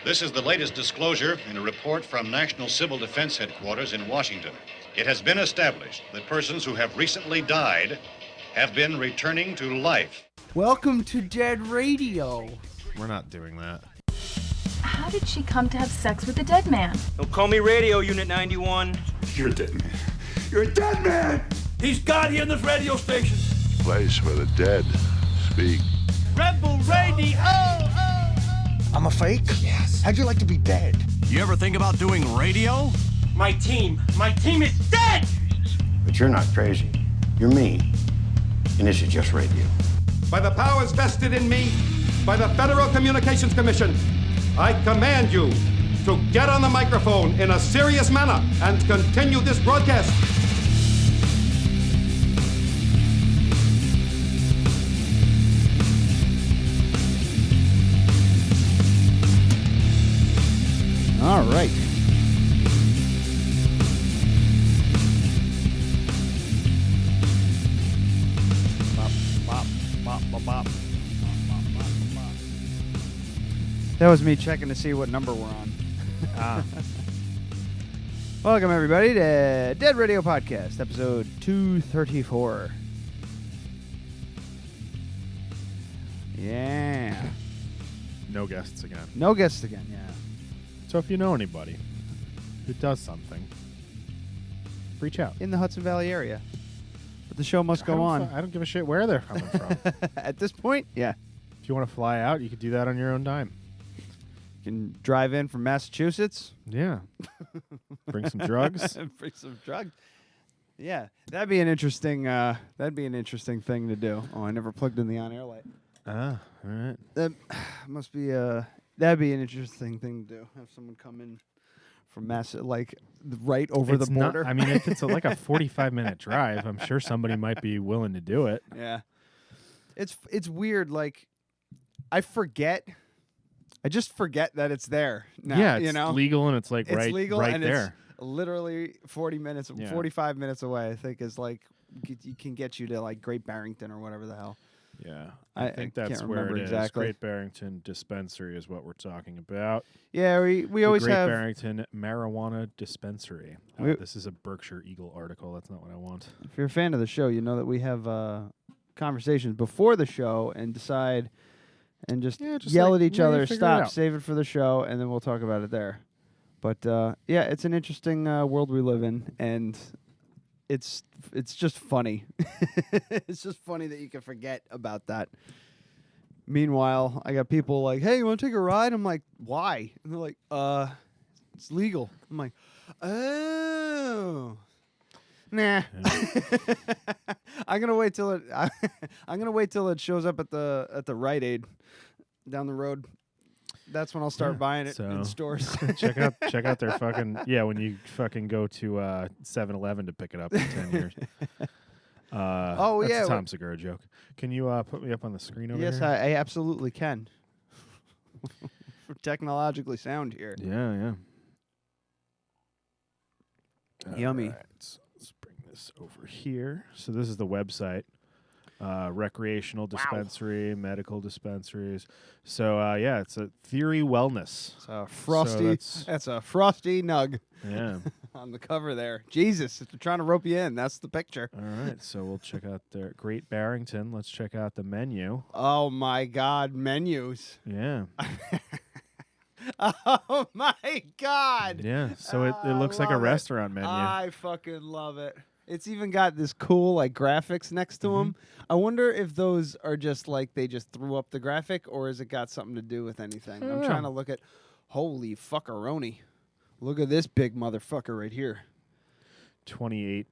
This is the latest disclosure in a report from National Civil Defense Headquarters in Washington. It has been established that persons who have recently died have been returning to life. Welcome to Dead Radio. We're not doing that. How did she come to have sex with a dead man? Don't call me Radio Unit 91. You're a dead man. You're a dead man! He's God here in this radio station. Place where the dead speak. Rebel Radio! I'm a fake? Yes. How'd you like to be dead? You ever think about doing radio? My team is dead! But you're not crazy. You're me. And this is just radio. By the powers vested in me by the Federal Communications Commission, I command you to get on the microphone in a serious manner and continue this broadcast. All right. That was me checking to see what number we're on. Welcome, everybody, to Dead Radio Podcast, episode 234. Yeah. No guests again. No guests again, yeah. So if you know anybody who does something, reach out. In the Hudson Valley area. But the show must go on. I don't give a shit where they're coming from. At this point, yeah. If you want to fly out, you could do that on your own dime. You can drive in from Massachusetts. Yeah. Bring some drugs. Bring some drugs. Yeah, that'd be an interesting thing to do. Oh, I never plugged in the on-air light. All right. That must be that'd be an interesting thing to do. Have someone come in from right over the border. I mean, if it's like a 45-minute drive, I'm sure somebody might be willing to do it. Yeah. It's weird. Like, I just forget that it's there now. Yeah, it's legal and it's like it's legal right and there. It's literally 45 minutes away. I think is like you can get you to like Great Barrington or whatever the hell. Yeah, I think that's can't where remember it is. exactly. Great Barrington Dispensary is what we're talking about. Yeah, we always Great have Barrington Marijuana Dispensary. This is a Berkshire Eagle article. That's not what I want. If you're a fan of the show, you know that we have conversations before the show and decide and just yell at each other, stop, save it for the show, and then we'll talk about it there. But yeah, it's an interesting world we live in, and it's just funny. It's just funny that you can forget about that. Meanwhile, I got people like, "Hey, you want to take a ride?" I'm like, "Why?" And they're like, it's legal." I'm like, "Oh, nah." Yeah. I'm gonna wait till it shows up at the Rite Aid down the road. That's when I'll start buying it in stores. check out their fucking when you fucking go to 7-Eleven to pick it up in 10 years. That's a Tom Segura joke. Can you put me up on the screen over here? Yes, I absolutely can. We're technologically sound here. Yeah. Yummy. Right, so let's bring this over here. So this is the website. Recreational dispensary, medical dispensaries. So it's a Theory Wellness. It's a frosty. That's a frosty nug. Yeah. On the cover there. Jesus, if they're trying to rope you in, that's the picture. All right, so we'll check out their Great Barrington. Let's check out the menu. Oh my God, menus. Yeah. Oh my God. Yeah. So it looks like a restaurant menu. I fucking love it. It's even got this cool like graphics next to them. I wonder if those are just like they just threw up the graphic, or has it got something to do with anything? I'm trying to look at. Holy fuckeroni! Look at this big motherfucker right here. 28.8%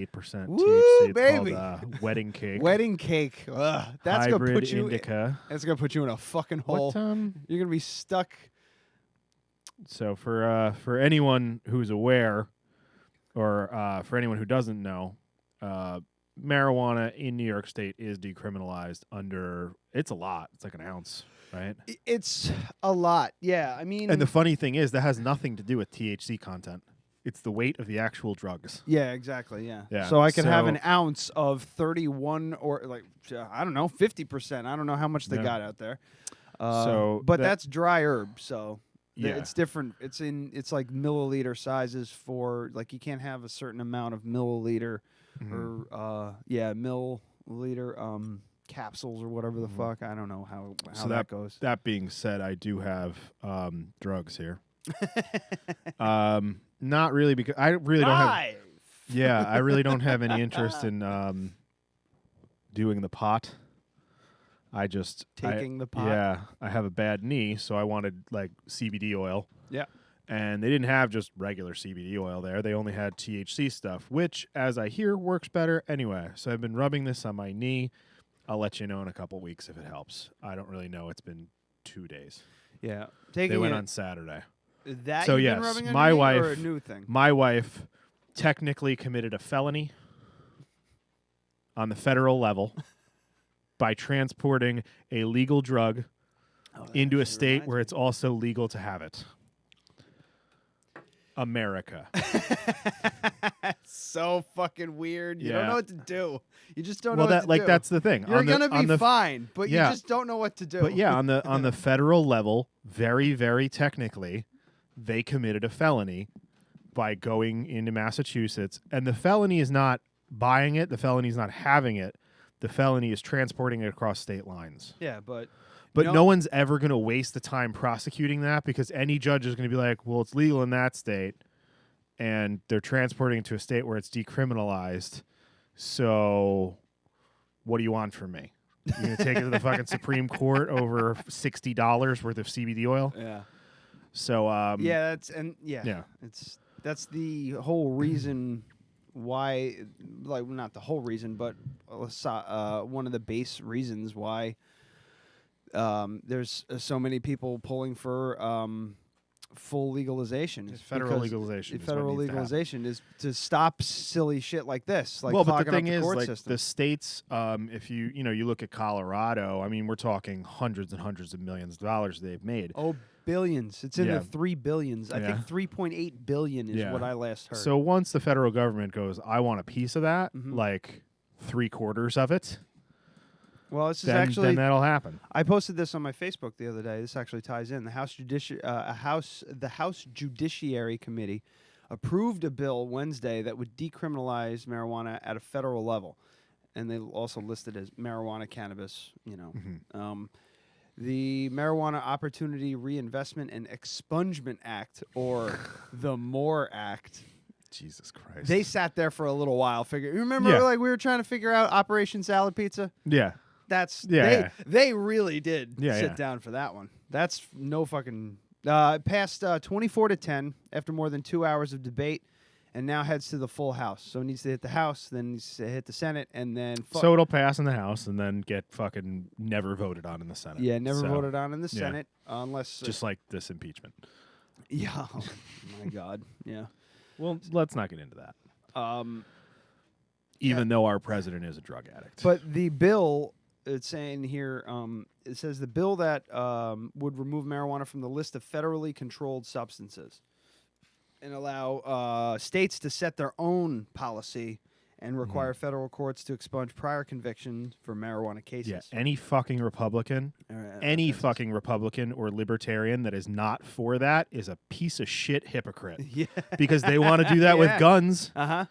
THC. It's baby. called Wedding Cake. Wedding cake. Ugh, that's Hybrid gonna put you. indica. That's gonna put you in a fucking hole. You're gonna be stuck. So for anyone who's aware, or for anyone who doesn't know, marijuana in New York State is decriminalized under. It's a lot. It's like an ounce, right? It's a lot. Yeah, I mean. And the funny thing is, that has nothing to do with THC content. It's the weight of the actual drugs. Yeah, exactly. Yeah. Yeah. So I could have an ounce of 31 or like I don't know, 50%. I don't know how much they got out there. But that's dry herb. So Yeah. It's different. It's like milliliter sizes for, like, you can't have a certain amount of milliliter or milliliter capsules or whatever the fuck. I don't know how that goes. That being said, I do have drugs here. Not really, because I really don't have. Yeah, I really don't have any interest in doing the pot. I just taking the pot. Yeah, I have a bad knee, so I wanted like CBD oil. Yeah. And they didn't have just regular CBD oil there. They only had THC stuff, which, as I hear, works better anyway. So I've been rubbing this on my knee. I'll let you know in a couple weeks if it helps. I don't really know. It's been 2 days. Yeah. They went on Saturday. That so you've yes, been rubbing on my your knee, wife, or a new thing? My wife technically committed a felony on the federal level by transporting a legal drug into a state where it's also legal to have it. America. So fucking weird. You Yeah. don't know what to do. You just don't know Well, what to do. that's the thing. You're going to be fine, but you just don't know what to do. But yeah, on the federal level, very, very technically, they committed a felony by going into Massachusetts. And the felony is not buying it. The felony is not having it. The felony is transporting it across state lines. Yeah, but no one's ever going to waste the time prosecuting that, because any judge is going to be like, well, it's legal in that state, and they're transporting it to a state where it's decriminalized. So what do you want from me? You're going to take it to the fucking Supreme Court over $60 worth of CBD oil? Yeah. So that's the whole reason why, like, not the whole reason, but one of the base reasons why there's so many people pulling for full legalization. Federal legalization. Federal legalization is to stop silly shit like this. Like, well, but the thing is, like system. The states, if you look at Colorado, I mean, we're talking hundreds and hundreds of millions of dollars they've made. Oh, billions. It's in the 3 billions. I think 3.8 billion is what I last heard. So once the federal government goes, I want a piece of that, like 3/4 of it. Well, this is then that'll happen. I posted this on my Facebook the other day. This actually ties in. The House Judiciary Committee approved a bill Wednesday that would decriminalize marijuana at a federal level, and they also listed as marijuana, cannabis. The Marijuana Opportunity Reinvestment and Expungement Act, or the MORE Act. Jesus Christ! They sat there for a little while. Remember, like, we were trying to figure out Operation Salad Pizza. Yeah. They really did sit down for that one. That's no fucking passed 24-10 after more than 2 hours of debate, and now heads to the full House. So it needs to hit the House, then needs to hit the Senate, and then so it'll pass in the House and then get fucking never voted on in the Senate. Yeah, never voted on in the Senate unless just like this impeachment. Yeah. Oh, my God. Yeah. Well, let's not get into that. Even though our president is a drug addict. But the bill, it's saying here, it says the bill that would remove marijuana from the list of federally controlled substances and allow states to set their own policy and require federal courts to expunge prior convictions for marijuana cases. Yeah, any fucking Republican, fucking Republican or Libertarian that is not for that is a piece of shit hypocrite. Yeah. Because they want to do that with guns. Uh-huh.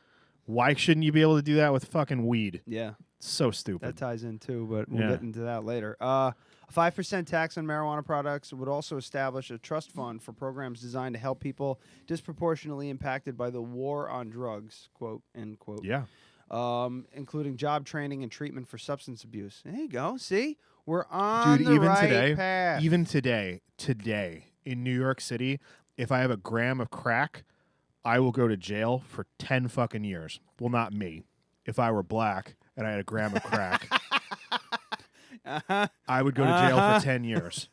Why shouldn't you be able to do that with fucking weed? Yeah. So stupid. That ties in too, but we'll get into that later. A 5% tax on marijuana products would also establish a trust fund for programs designed to help people disproportionately impacted by the war on drugs, quote, end quote. Yeah. Including job training and treatment for substance abuse. There you go. See? We're on the right path. Even today, in New York City, if I have a gram of crack, I will go to jail for 10 fucking years. Well, not me. If I were black and I had a gram of crack, I would go to jail for 10 years.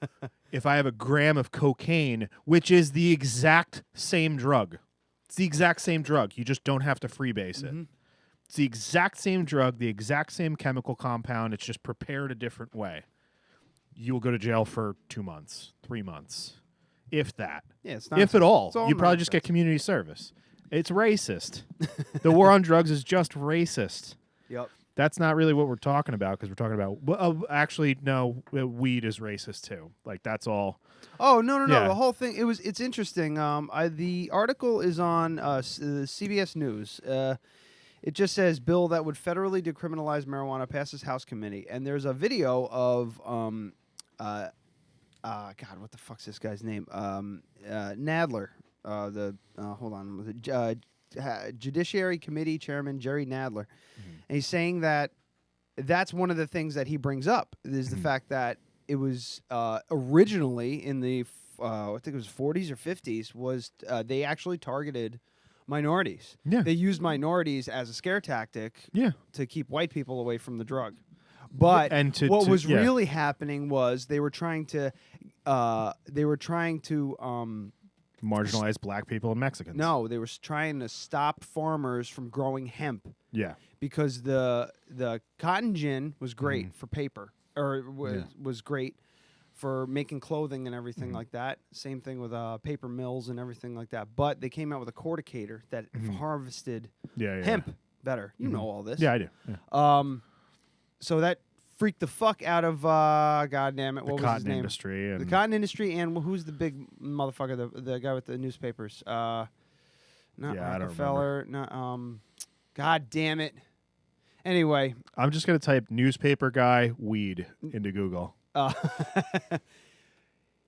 If I have a gram of cocaine, which is the exact same drug. It's the exact same drug. You just don't have to freebase it. It's the exact same drug, the exact same chemical compound. It's just prepared a different way. You will go to jail for 2 months, 3 months. If that. Yeah, it's if at all. all You probably just get community service. It's racist. The war on drugs is just racist. Yep. That's not really what we're talking about because we're talking about. Well, actually, no, weed is racist too. Like that's all. Oh no. Yeah. The whole thing. It's interesting. The article is on CBS News. It just says bill that would federally decriminalize marijuana passes House committee, and there's a video of God, what the fuck's this guy's name? Nadler. Hold on, Judiciary Committee Chairman Jerry Nadler, and he's saying that that's one of the things that he brings up is the fact that it was originally in the I think it was 40s or 50s was they actually targeted minorities. Yeah. They used minorities as a scare tactic. Yeah. To keep white people away from the drug. But what was really happening was they were trying to marginalize black people and Mexicans. No, they were trying to stop farmers from growing hemp. Yeah. Because the cotton gin was great for paper, or was great for making clothing and everything like that. Same thing with paper mills and everything like that. But they came out with a corticator that harvested hemp better. You know all this. Yeah, I do. Yeah. So that freaked the fuck out of God damn it, what was his name? Industry and the cotton industry, and who's the big motherfucker? The guy with the newspapers. Not Rockefeller. Not God damn it. Anyway, I'm just gonna type newspaper guy weed into Google.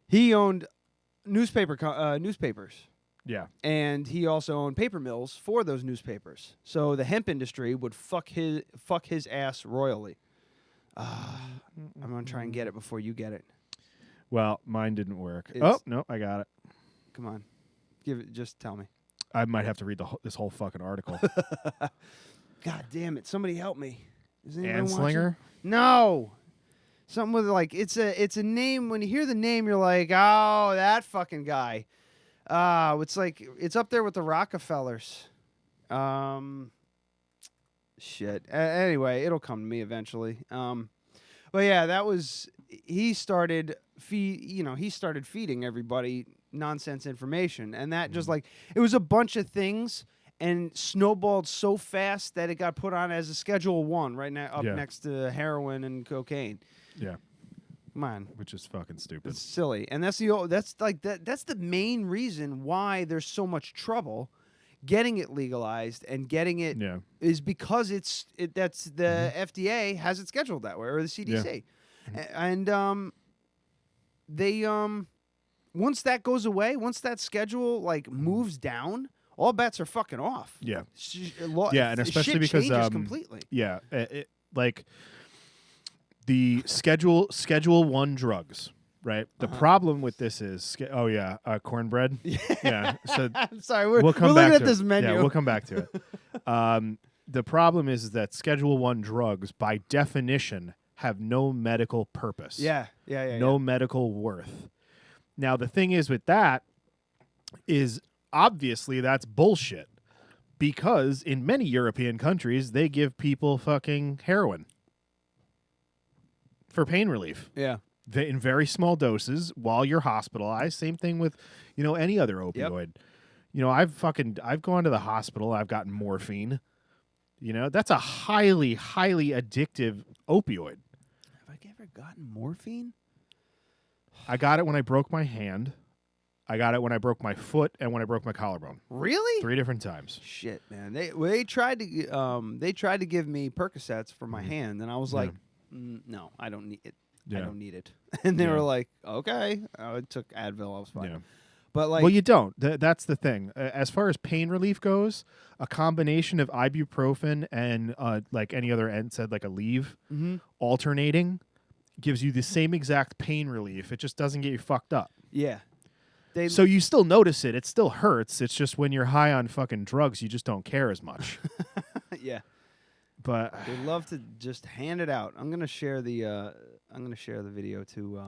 He owned newspapers. Yeah. And he also owned paper mills for those newspapers. So the hemp industry would fuck his ass royally. I'm going to try and get it before you get it. Well, mine didn't work. No, I got it. Come on. Just tell me. I might have to read this whole fucking article. God damn it. Somebody help me. Is anyone Anslinger? watching? No. Something with like it's a name. When you hear the name, you're like, oh, that fucking guy. It's like it's up there with the Rockefellers. Shit. Anyway, it'll come to me eventually. But yeah, that was he started feeding everybody nonsense information, and that just like it was a bunch of things and snowballed so fast that it got put on as a Schedule 1 right now up next to heroin and cocaine. Yeah. Come on. Which is fucking stupid. It's silly. And that's the main reason why there's so much trouble getting it legalized and getting it is because that's the FDA has it scheduled that way, or the CDC. And they once that goes away, once that schedule like moves down, all bets are fucking off. Yeah. And especially shit because changes completely. Yeah, like the Schedule 1 drugs, right? The problem with this is cornbread. Yeah. So I'm sorry, we're we'll come looking back at to this it. menu. Yeah, we'll come back to it. The problem is that Schedule 1 drugs, by definition, have no medical purpose. No medical worth. Now, the thing is with that is obviously that's bullshit because in many European countries, they give people fucking heroin for pain relief. Yeah. In very small doses while you're hospitalized. Same thing with, any other opioid. I've gone to the hospital. I've gotten morphine. That's a highly, highly addictive opioid. Have I ever gotten morphine? I got it when I broke my hand. I got it when I broke my foot and when I broke my collarbone. Really? 3 different times. Shit, man. They tried to give me Percocets for my hand, and I was like, no, I don't need it. I don't need it. And they were like, okay. I took Advil. I was fine. Yeah. But like, well, you don't. That's the thing. As far as pain relief goes, a combination of ibuprofen and like any other NSAID, like a Aleve, alternating, gives you the same exact pain relief. It just doesn't get you fucked up. Yeah. So you still notice it. It still hurts. It's just when you're high on fucking drugs, you just don't care as much. Yeah. But they love to just hand it out. I'm gonna share the video to.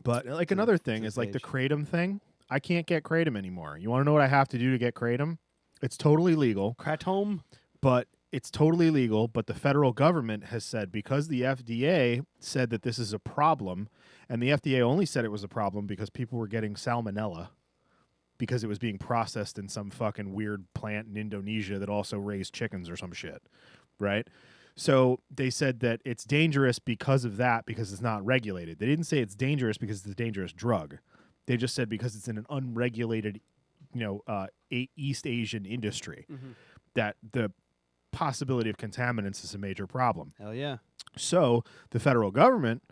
But like another thing is like the kratom thing. I can't get kratom anymore. You want to know what I have to do to get kratom? It's totally legal. Kratom. But it's totally legal. But the federal government has said because the FDA said that this is a problem, and the FDA only said it was a problem because people were getting salmonella because it was being processed in some fucking weird plant in Indonesia that also raised chickens or some shit, right? So they said that it's dangerous because of that, because it's not regulated. They didn't say it's dangerous because it's a dangerous drug. They just said because it's in an unregulated, East Asian industry, that the possibility of contaminants is a major problem. Hell yeah. So the federal government,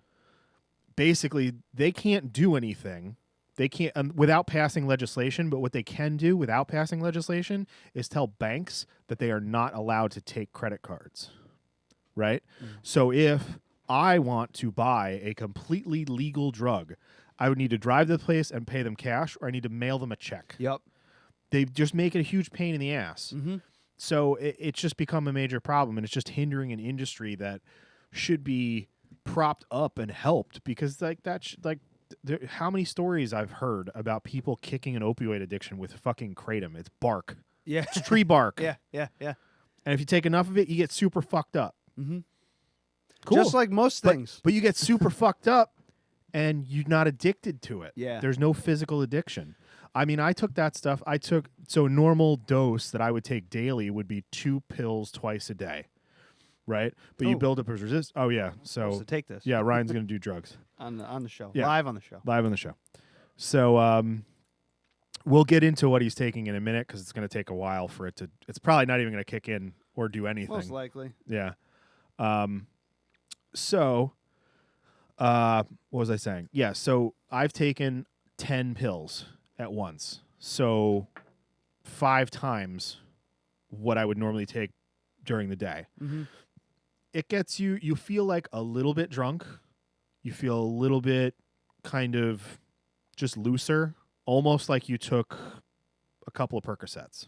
basically, they can't do anything. They can't without passing legislation, but what they can do without passing legislation is tell banks that they are not allowed to take credit cards. Right? So if I want to buy a completely legal drug, I would need to drive to the place and pay them cash, or I need to mail them a check. Yep. They just make it a huge pain in the ass. So it's just become a major problem, and it's just hindering an industry that should be propped up and helped, because how many stories I've heard about people kicking an opioid addiction with fucking kratom. It's bark. Yeah. It's tree bark. Yeah. And if you take enough of it, you get super fucked up. Cool. Just like most things. But you get super fucked up and you're not addicted to it. Yeah. There's no physical addiction. I mean, I took that stuff. So a normal dose that I would take daily would be 2 pills twice a day. Right? But you build up a resistance. Oh, yeah. So take this. Yeah, Ryan's going to do drugs. on the show. Yeah. Live on the show. Live on the show. So we'll get into what he's taking in a minute, because it's going to take a while for it to... It's probably not even going to kick in or do anything. Most likely. Yeah. So, what was I saying? Yeah, so I've taken 10 pills at once. So 5 times what I would normally take during the day. It gets you feel like a little bit drunk. You feel a little bit kind of just looser, almost like you took a couple of Percocets.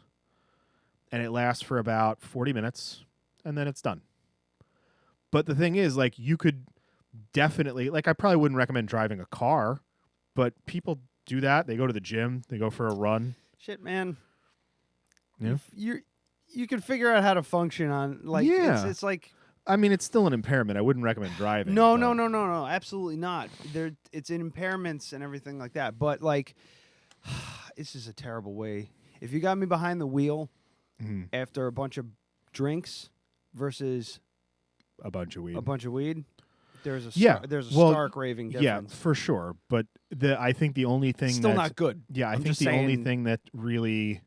And it lasts for about 40 minutes, and then it's done. But the thing is, like, you could definitely, like, I probably wouldn't recommend driving a car, but people do that. They go to the gym. They go for a run. Shit, man. Yeah. You can figure out how to function on, like, Yeah. it's like... I mean, it's still an impairment. I wouldn't recommend driving. No, absolutely not. It's in impairments and everything like that. But, like, this is a terrible way. If you got me behind the wheel after a bunch of drinks versus a bunch of weed, there's a there's a stark raving difference. Yeah, for sure. But I think the only thing still not good. Yeah, I think the only thing that really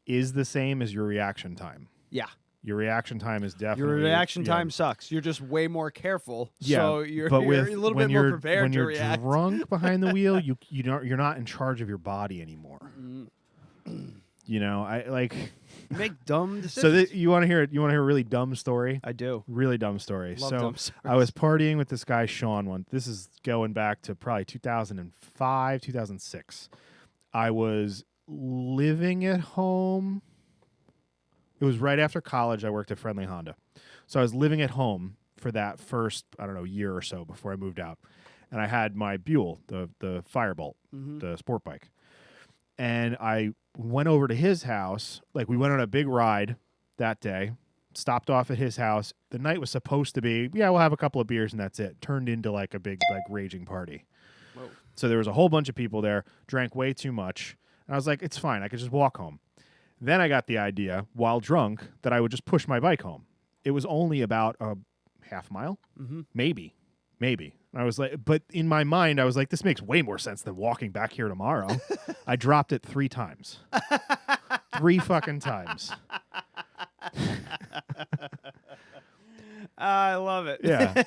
is the same is your reaction time. Yeah. Your reaction time is definitely... Your reaction time sucks. You're just way more careful. Yeah, so you're but a little bit more prepared to react. When you're drunk behind the wheel, you're not in charge of your body anymore. You know, I like... Make dumb decisions. So you want to hear a really dumb story? I do. Really dumb story. Love dumb stories. I was partying with this guy, Sean, once. This is going back to probably 2005, 2006. I was living at home... It was right after college. I worked at Friendly Honda. So I was living at home for that first, year or so before I moved out. And I had my Buell, the Firebolt, the sport bike. And I went over to his house. Like, we went on a big ride that day, stopped off at his house. The night was supposed to be, we'll have a couple of beers and that's it. Turned into like a big, like, raging party. Whoa. So there was a whole bunch of people there, drank way too much. And I was like, it's fine. I could just walk home. Then I got the idea, while drunk, that I would just push my bike home. It was only about a half mile, maybe. And I was like, but in my mind, I was like, this makes way more sense than walking back here tomorrow. I dropped it 3 times. 3 fucking times. I love it. Yeah.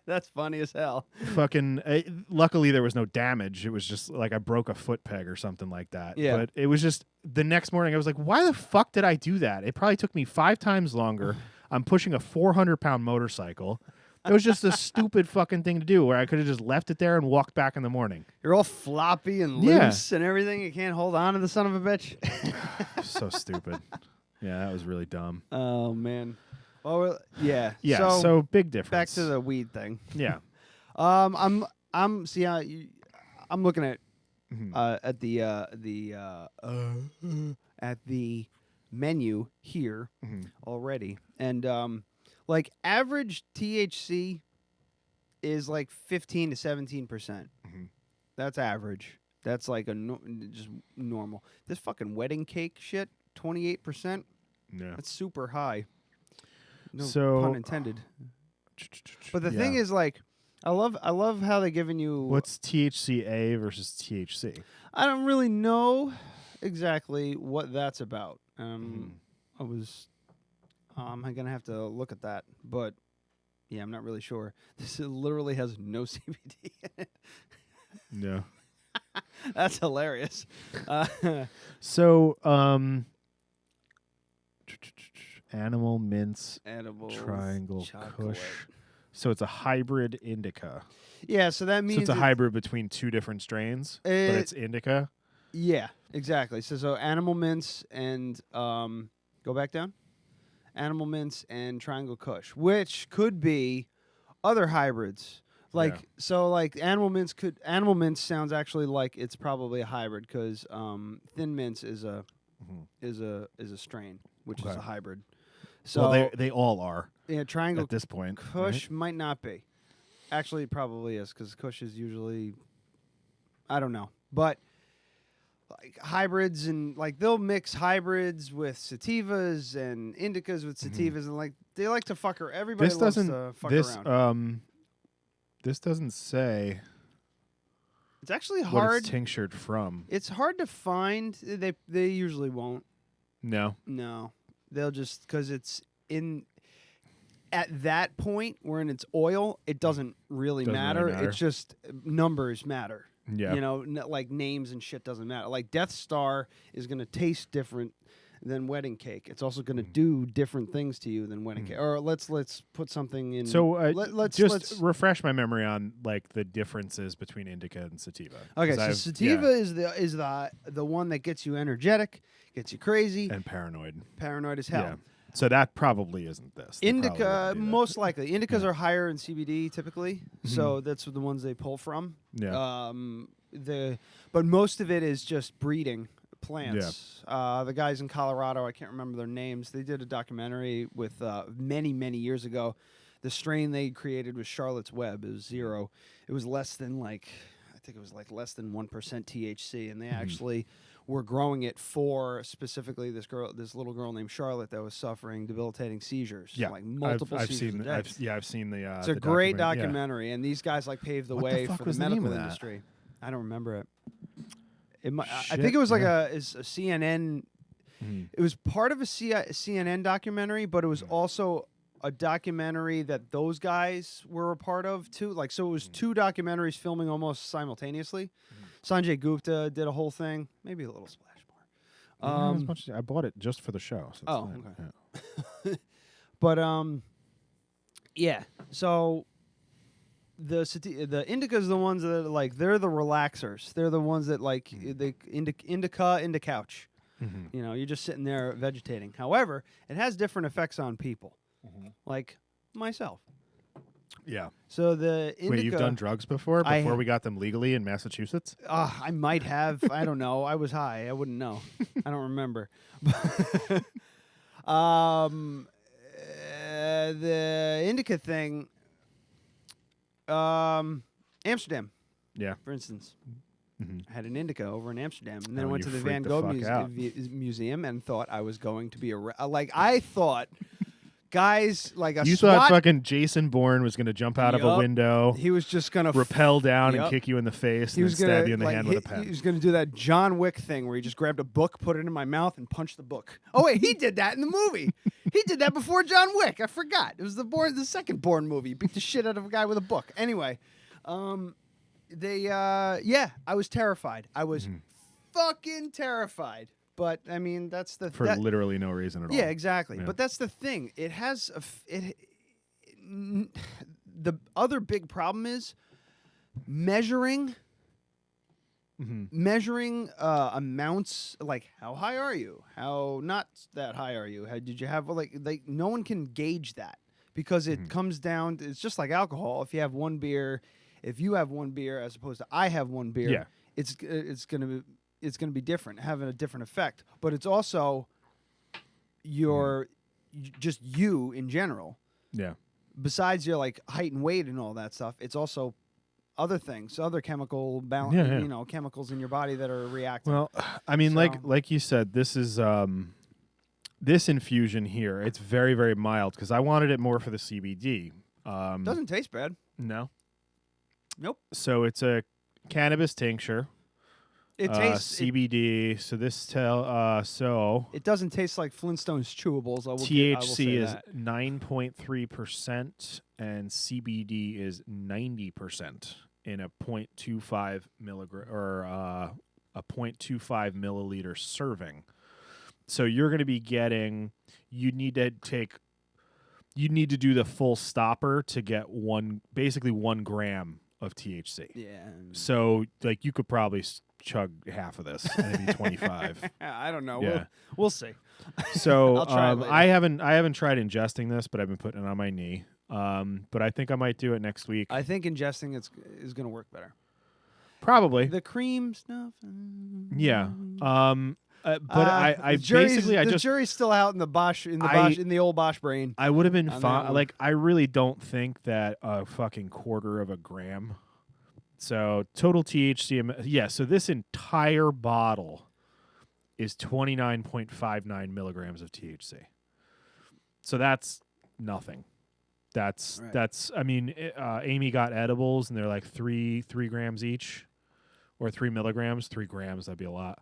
That's funny as hell. Fucking, luckily there was no damage. It was just like I broke a foot peg or something like that. Yeah. But it was just, the next morning I was like, why the fuck did I do that? It probably took me 5 times longer. I'm pushing a 400-pound motorcycle. It was just a stupid fucking thing to do, where I could have just left it there and walked back in the morning. You're all floppy and loose and everything. You can't hold on to the son of a bitch. So stupid. Yeah, that was really dumb. Oh, man. Well, yeah. Yeah, so big difference. Back to the weed thing. Yeah. I'm looking at at the menu here already, and like average THC is like 15 to 17%. That's average. That's like just normal. This fucking wedding cake shit, 28%. Yeah, that's super high. No pun intended. But the thing is, like, I love how they're giving you. What's THCA versus THC? I don't really know exactly what that's about. I'm gonna have to look at that, but yeah, I'm not really sure. This literally has no CBD in it. No. That's hilarious. So, animal mints, Animals, triangle chocolate. kush. So it's a hybrid indica. Yeah, so that means So it's a hybrid between two different strains, but it's indica. Yeah, exactly. So animal mints and go back down. Animal mints and triangle kush, which could be other hybrids. Like like animal mints sounds actually like it's probably a hybrid because thin mints is a strain, which is a hybrid. So well, they all are. Yeah, triangle at this point. Kush might not be. Actually, it probably is because Kush is usually, I don't know, but like hybrids and like they'll mix hybrids with sativas and indicas with sativas and like they like to fuck her. Everybody loves to fuck around. This doesn't say. It's actually what hard. it's tinctured from. It's hard to find. They usually won't. No. They'll just because it's in. At that point, when it's oil, it doesn't really matter. It's just numbers matter. Yeah. You know, like names and shit doesn't matter. Like Death Star is going to taste different than wedding cake. It's also going to do different things to you than wedding cake. Or let's put something in. So let's refresh my memory on like the differences between indica and sativa. Okay, so sativa is the one that gets you energetic, gets you crazy, and paranoid. Paranoid as hell. Yeah. So that probably isn't this. Indica, most likely. Indicas are higher in CBD typically, so that's the ones they pull from. Yeah. But most of it is just breeding plants. Yeah. The guys in Colorado, I can't remember their names. They did a documentary with many years ago. The strain they created was Charlotte's Web. It was 0. It was less than less than 1% THC, and they actually were growing it for specifically this little girl named Charlotte that was suffering debilitating seizures. Yeah, like multiple seizures a day. I've seen the. It's a great documentary, and these guys like paved the way fuck for was the the name medical of that? industry. I don't remember it. I think it was like a CNN. It was part of a CNN documentary, but it was also a documentary that those guys were a part of too. Like, so it was two documentaries filming almost simultaneously. Sanjay Gupta did a whole thing, maybe a little splash more. I bought it just for the show. So okay. Yeah. But yeah. So the indicas are the ones that are like they're the relaxers. They're the ones that like INDICouch. You know, you're just sitting there vegetating. However, it has different effects on people, like myself. Yeah. So the indica. Wait, you've done drugs before we got them legally in Massachusetts? I might have. I don't know. I was high. I wouldn't know. I don't remember. The indica thing. Amsterdam. Yeah. For instance. I had an indica over in Amsterdam, and then Oh, went you to the freaked Van the Gogh fuck out. museum and thought I was going to be I thought guys like a You SWAT. thought fucking Jason Bourne was going to jump out of a window. He was just going to rappel down and kick you in the face and then stab you in the hand with a pen. He was going to do that John Wick thing where he just grabbed a book, put it in my mouth, and punched the book. Oh wait, he did that in the movie. He did that before John Wick. I forgot. It was the second Bourne movie. He beat the shit out of a guy with a book. Anyway, I was terrified. I was fucking terrified. But I mean, that's the for literally no reason at all. Yeah, exactly. Yeah. But that's the thing. It has the other big problem is measuring amounts. Like, how high are you? How not that high are you? How did you have like no one can gauge that because it comes down. It's just like alcohol. If you have one beer as opposed to I have one beer, it's gonna be different, having a different effect. But it's also just you in general. Yeah. Besides your like height and weight and all that stuff, it's also other things, other chemical balance, you know, chemicals in your body that are reacting. Well, I mean, like you said, this is this infusion here, it's very, very mild because I wanted it more for the CBD. Doesn't taste bad. No. Nope. So it's a cannabis tincture. It tastes CBD. So this it doesn't taste like Flintstones chewables. THC is 9.3% and CBD is 90% in a 0.25 milligram or a 0.25 milliliter serving. So you're going to be getting. You need to do the full stopper to get basically 1 gram of THC. Yeah. So like you could probably chug half of this and it'd be 25. I don't know. Yeah. We'll see. So I'll try it later. I haven't tried ingesting this, but I've been putting it on my knee. But I think I might do it next week. I think ingesting is going to work better. Probably. The cream stuff. Yeah. But I the jury's still out in the old Bosch brain. I would have been fine. Like I really don't think that a fucking quarter of a gram. So total THC. So this entire bottle is 29.59 milligrams of THC. So that's nothing. That's. I mean, Amy got edibles and they're like 3 grams each, or 3 milligrams. 3 grams, that'd be a lot.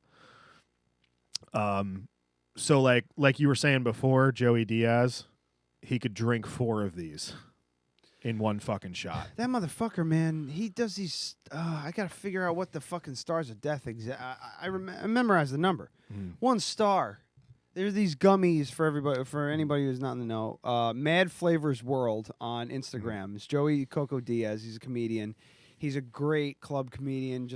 So like you were saying before, Joey Diaz, he could drink 4 of these in one fucking shot. That motherfucker, man, he does these. I gotta figure out what the fucking stars of death. I memorized the number. 1 star. There's these gummies for everybody, for anybody who's not in the know. Mad Flavors World on Instagram. It's Joey Coco Diaz. He's a comedian. He's a great club comedian.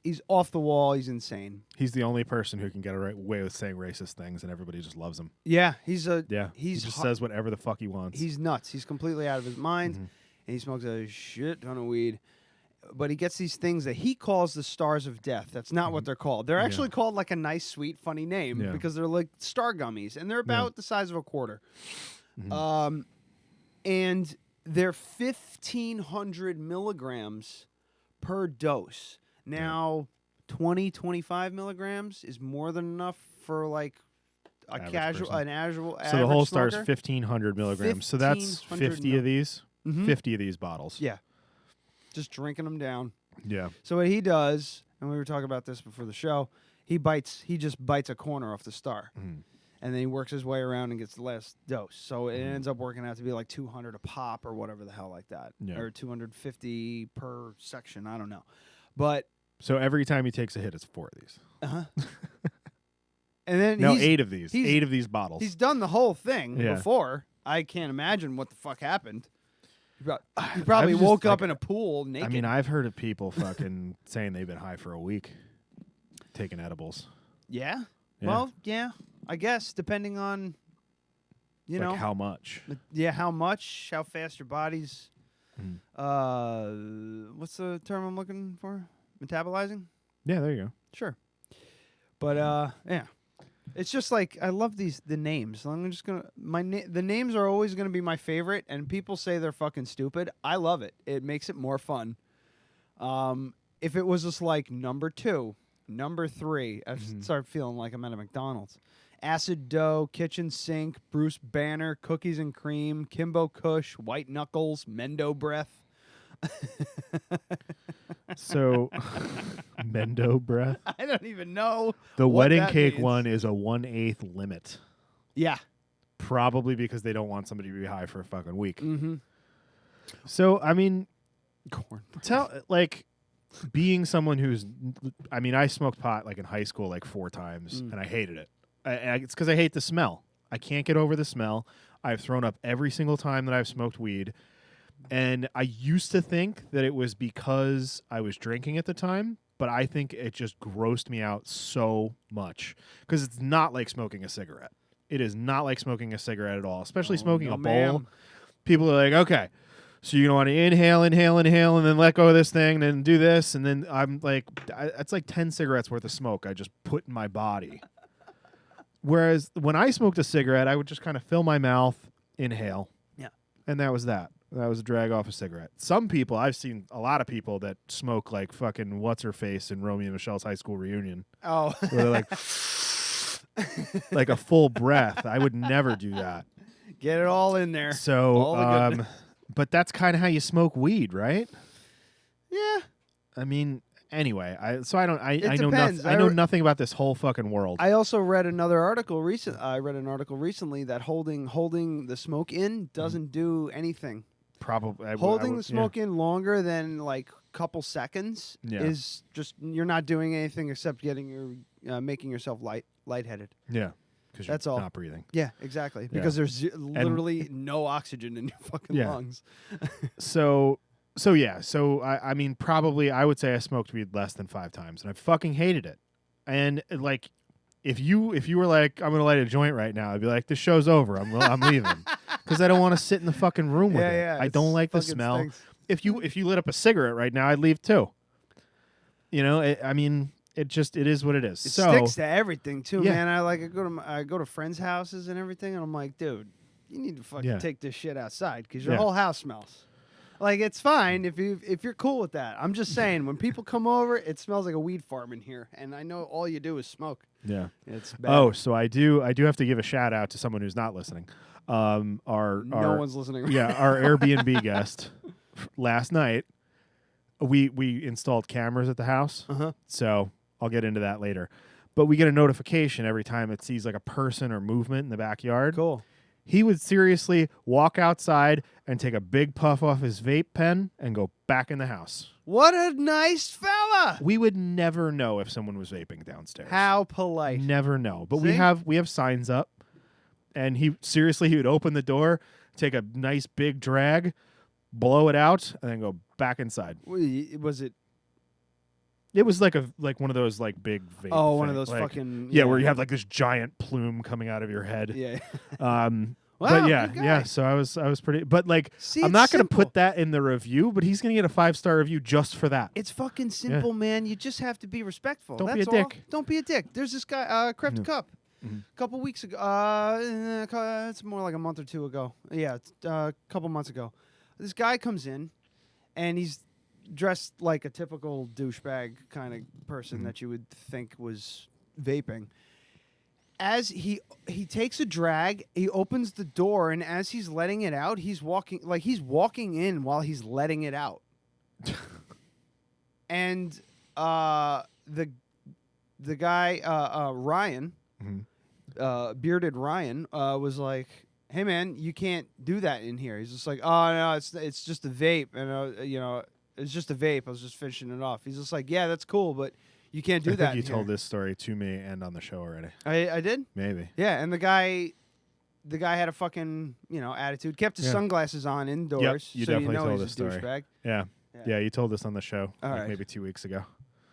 He's off the wall. He's insane. He's the only person who can get away with saying racist things, and everybody just loves him. Yeah, he just says whatever the fuck he wants. He's nuts. He's completely out of his mind, and he smokes a shit ton of weed. But he gets these things that he calls the stars of death. That's not what they're called. They're actually called like a nice, sweet, funny name because they're like star gummies, and they're about the size of a quarter. And they're 1,500 milligrams per dose. Now, 25 milligrams is more than enough for like an average. So the whole star is smoker. 1,500 milligrams. So that's 50 of these. 50 of these bottles. Yeah. Just drinking them down. Yeah. So what he does, and we were talking about this before the show, he just bites a corner off the star. And then he works his way around and gets the last dose. So it ends up working out to be like 200 a pop or whatever the hell like that. Or 250 per section. I don't know. But so every time he takes a hit, it's 4 of these. And then 8 of these. 8 of these bottles. He's done the whole thing before. I can't imagine what the fuck happened. He probably woke up in a pool naked. I mean, I've heard of people fucking saying they've been high for a week taking edibles. Yeah? Well, yeah. I guess, depending on, you know. How much. Yeah, how much, how fast your body's, what's the term I'm looking for? Metabolizing? Yeah, there you go. Sure. But, yeah. It's just like, I love the names. I'm just going to, the names are always going to be my favorite, and people say they're fucking stupid. I love it. It makes it more fun. If it was just like number 2, number 3, I start feeling like I'm at a McDonald's. Acid Dough, Kitchen Sink, Bruce Banner, Cookies and Cream, Kimbo Kush, White Knuckles, Mendo Breath. So, Mendo Breath? I don't even know. The what wedding that cake means. one is a 1/8 limit. Yeah. Probably because they don't want somebody to be high for a fucking week. So, I mean, being someone who's, I mean, I smoked pot like in high school like 4 times, and I hated it. It's because I hate the smell. I can't get over the smell. I've thrown up every single time that I've smoked weed. And I used to think that it was because I was drinking at the time, but I think it just grossed me out so much because it's not like smoking a cigarette. It is not like smoking a cigarette at all, especially smoking a bowl. People are like, okay, so you want to inhale, and then let go of this thing, and then do this. And then I'm like, that's like 10 cigarettes worth of smoke I just put in my body. Whereas when I smoked a cigarette, I would just kind of fill my mouth, inhale. Yeah. And that was that. That was a drag off a cigarette. Some people, I've seen a lot of people that smoke like fucking what's-her-face in Romeo and Michelle's high school reunion. Oh. Where they're like, like a full breath. I would never do that. Get it all in there. So, all the goodness. But that's kind of how you smoke weed, right? Yeah. I mean, anyway, I depends. I know nothing about this whole fucking world. I also read another article I read an article recently that holding the smoke in doesn't do anything. Probably holding the smoke in longer than like couple seconds is just you're not doing anything except getting your making yourself lightheaded. Yeah. That's you're all. Not breathing. Yeah, exactly. Because there's literally no oxygen in your fucking lungs. So I mean, probably I would say I smoked weed less than 5 times, and I fucking hated it. And like, if you were like, I'm gonna light a joint right now, I'd be like, this show's over. I'm leaving because I don't want to sit in the fucking room with it. Yeah, I don't like the smell. Stinks. If you lit up a cigarette right now, I'd leave too. You know, I mean. It is what it is. It so, sticks to everything too, man. I go to friends' houses and everything, and I'm like, dude, you need to fucking take this shit outside because your whole house smells. Like it's fine if you're cool with that. I'm just saying when people come over, it smells like a weed farm in here, and I know all you do is smoke. Yeah, it's bad. Oh, so I do have to give a shout out to someone who's not listening. No one's listening. Yeah, our Airbnb guest last night. We installed cameras at the house, so. I'll get into that later. But we get a notification every time it sees like a person or movement in the backyard. Cool. He would seriously walk outside and take a big puff off his vape pen and go back in the house. What a nice fella. We would never know if someone was vaping downstairs. How polite. Never know. But See? we have signs up. And he would open the door, take a nice big drag, blow it out, and then go back inside. Was it? It was like one of those like big vape. Oh, one of things. those like, fucking where you have like this giant plume coming out of your head. Yeah. Wow, Wow, but good guy. yeah. So I was pretty. But like, See, I'm it's not going to simple. put that in the review. But he's going to get a 5-star review just for that. It's fucking simple, man. You just have to be respectful. Don't That's be a all. dick. Don't be a dick. There's this guy, Crept Cup. Mm-hmm. A couple weeks ago. It's more like a month or two ago. Yeah, a couple months ago. This guy comes in, and he's dressed like a typical douchebag kind of person that you would think was vaping. As he takes a drag, he opens the door, and as he's letting it out, he's walking in while he's letting it out. And the guy Ryan, bearded Ryan, was like, "Hey man, you can't do that in here." He's just like, "Oh no, it's just a vape, and it's just a vape. I was just finishing it off." He's just like, "Yeah, that's cool, but you can't do that." I think you told this story to me and on the show already. I did? Maybe. Yeah, and the guy had a fucking, attitude. Kept his sunglasses on indoors. Yep, you so definitely you know told he's this a story. douchebag. Yeah, you told this on the show All right. maybe 2 weeks ago.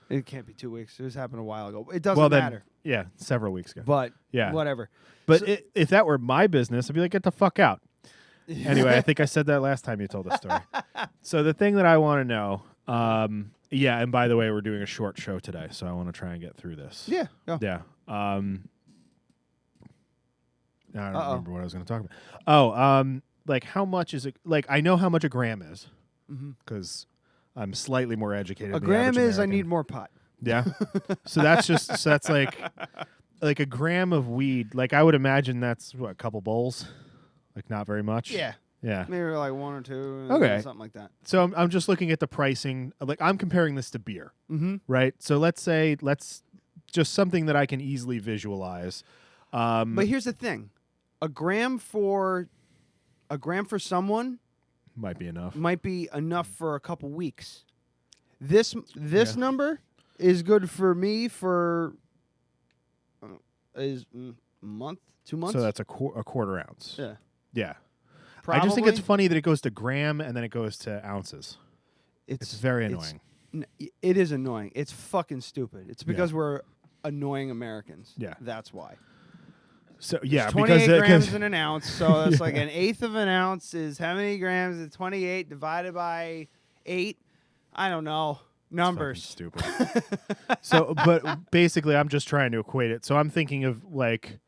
It can't be 2 weeks. It was happened a while ago. It doesn't matter. Yeah, several weeks ago. But yeah, whatever. But if that were my business, I'd be like, get the fuck out. Anyway, I think I said that last time you told the story. So the thing that I want to know, and by the way, we're doing a short show today, so I want to try and get through this. Yeah. Go. Yeah. I don't remember what I was going to talk about. Like how much is it? Like I know how much a gram is because I'm slightly more educated. A than the average gram is American. I need more pot. Yeah. So that's like a gram of weed. Like I would imagine that's what, a couple bowls. Like not very much. Yeah. Yeah. Maybe like 1 or 2. Okay. Something like that. So I'm just looking at the pricing. Like I'm comparing this to beer. Right. So let's just something that I can easily visualize. But here's the thing. A gram for someone might be enough. Might be enough for a couple weeks. This number is good for me for is a month, 2 months. So that's a quarter ounce. Yeah. Yeah. Probably. I just think it's funny that it goes to gram and then it goes to ounces. It's very annoying. It is annoying. It's fucking stupid. It's because we're annoying Americans. Yeah. That's why. So yeah, 28 because grams in an ounce. So that's like an eighth of an ounce is how many grams? It's 28 divided by 8. I don't know. Numbers. Stupid. So, but basically, I'm just trying to equate it. So I'm thinking of like,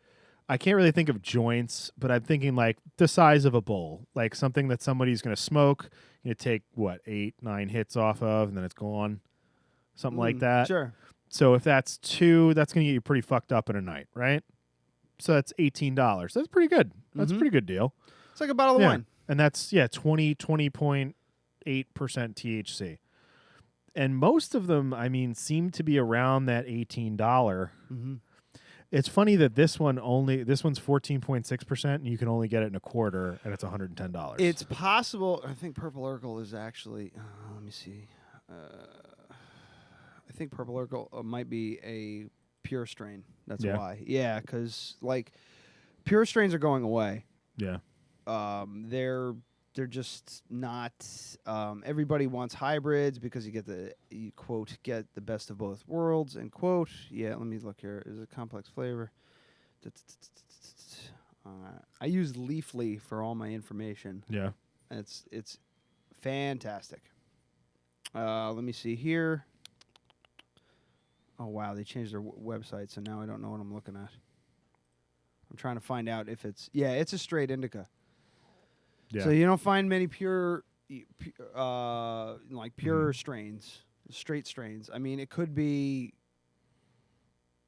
I can't really think of joints, but I'm thinking like the size of a bowl, like something that somebody's going to smoke. You take 8, 9 hits off of, and then it's gone. Something like that. Sure. So if that's 2, that's going to get you pretty fucked up in a night, right? So that's $18. That's pretty good. That's a pretty good deal. It's like a bottle of wine. And that's 20.8% THC. And most of them, I mean, seem to be around that $18. Mm-hmm. It's funny that this one's 14.6%, and you can only get it in a quarter, and it's $110. It's possible. I think Purple Urkel is actually. Let me see. I think Purple Urkel might be a pure strain. That's why. Yeah, because like pure strains are going away. Yeah. They're just not. Everybody wants hybrids because you quote get the best of both worlds end quote. Yeah, let me look here. Is it complex flavor? I use Leafly for all my information. Yeah, it's fantastic. Let me see here. Oh wow, they changed their website, so now I don't know what I'm looking at. I'm trying to find out if it's it's a straight indica. Yeah. So you don't find many pure strains, straight strains. I mean, it could be.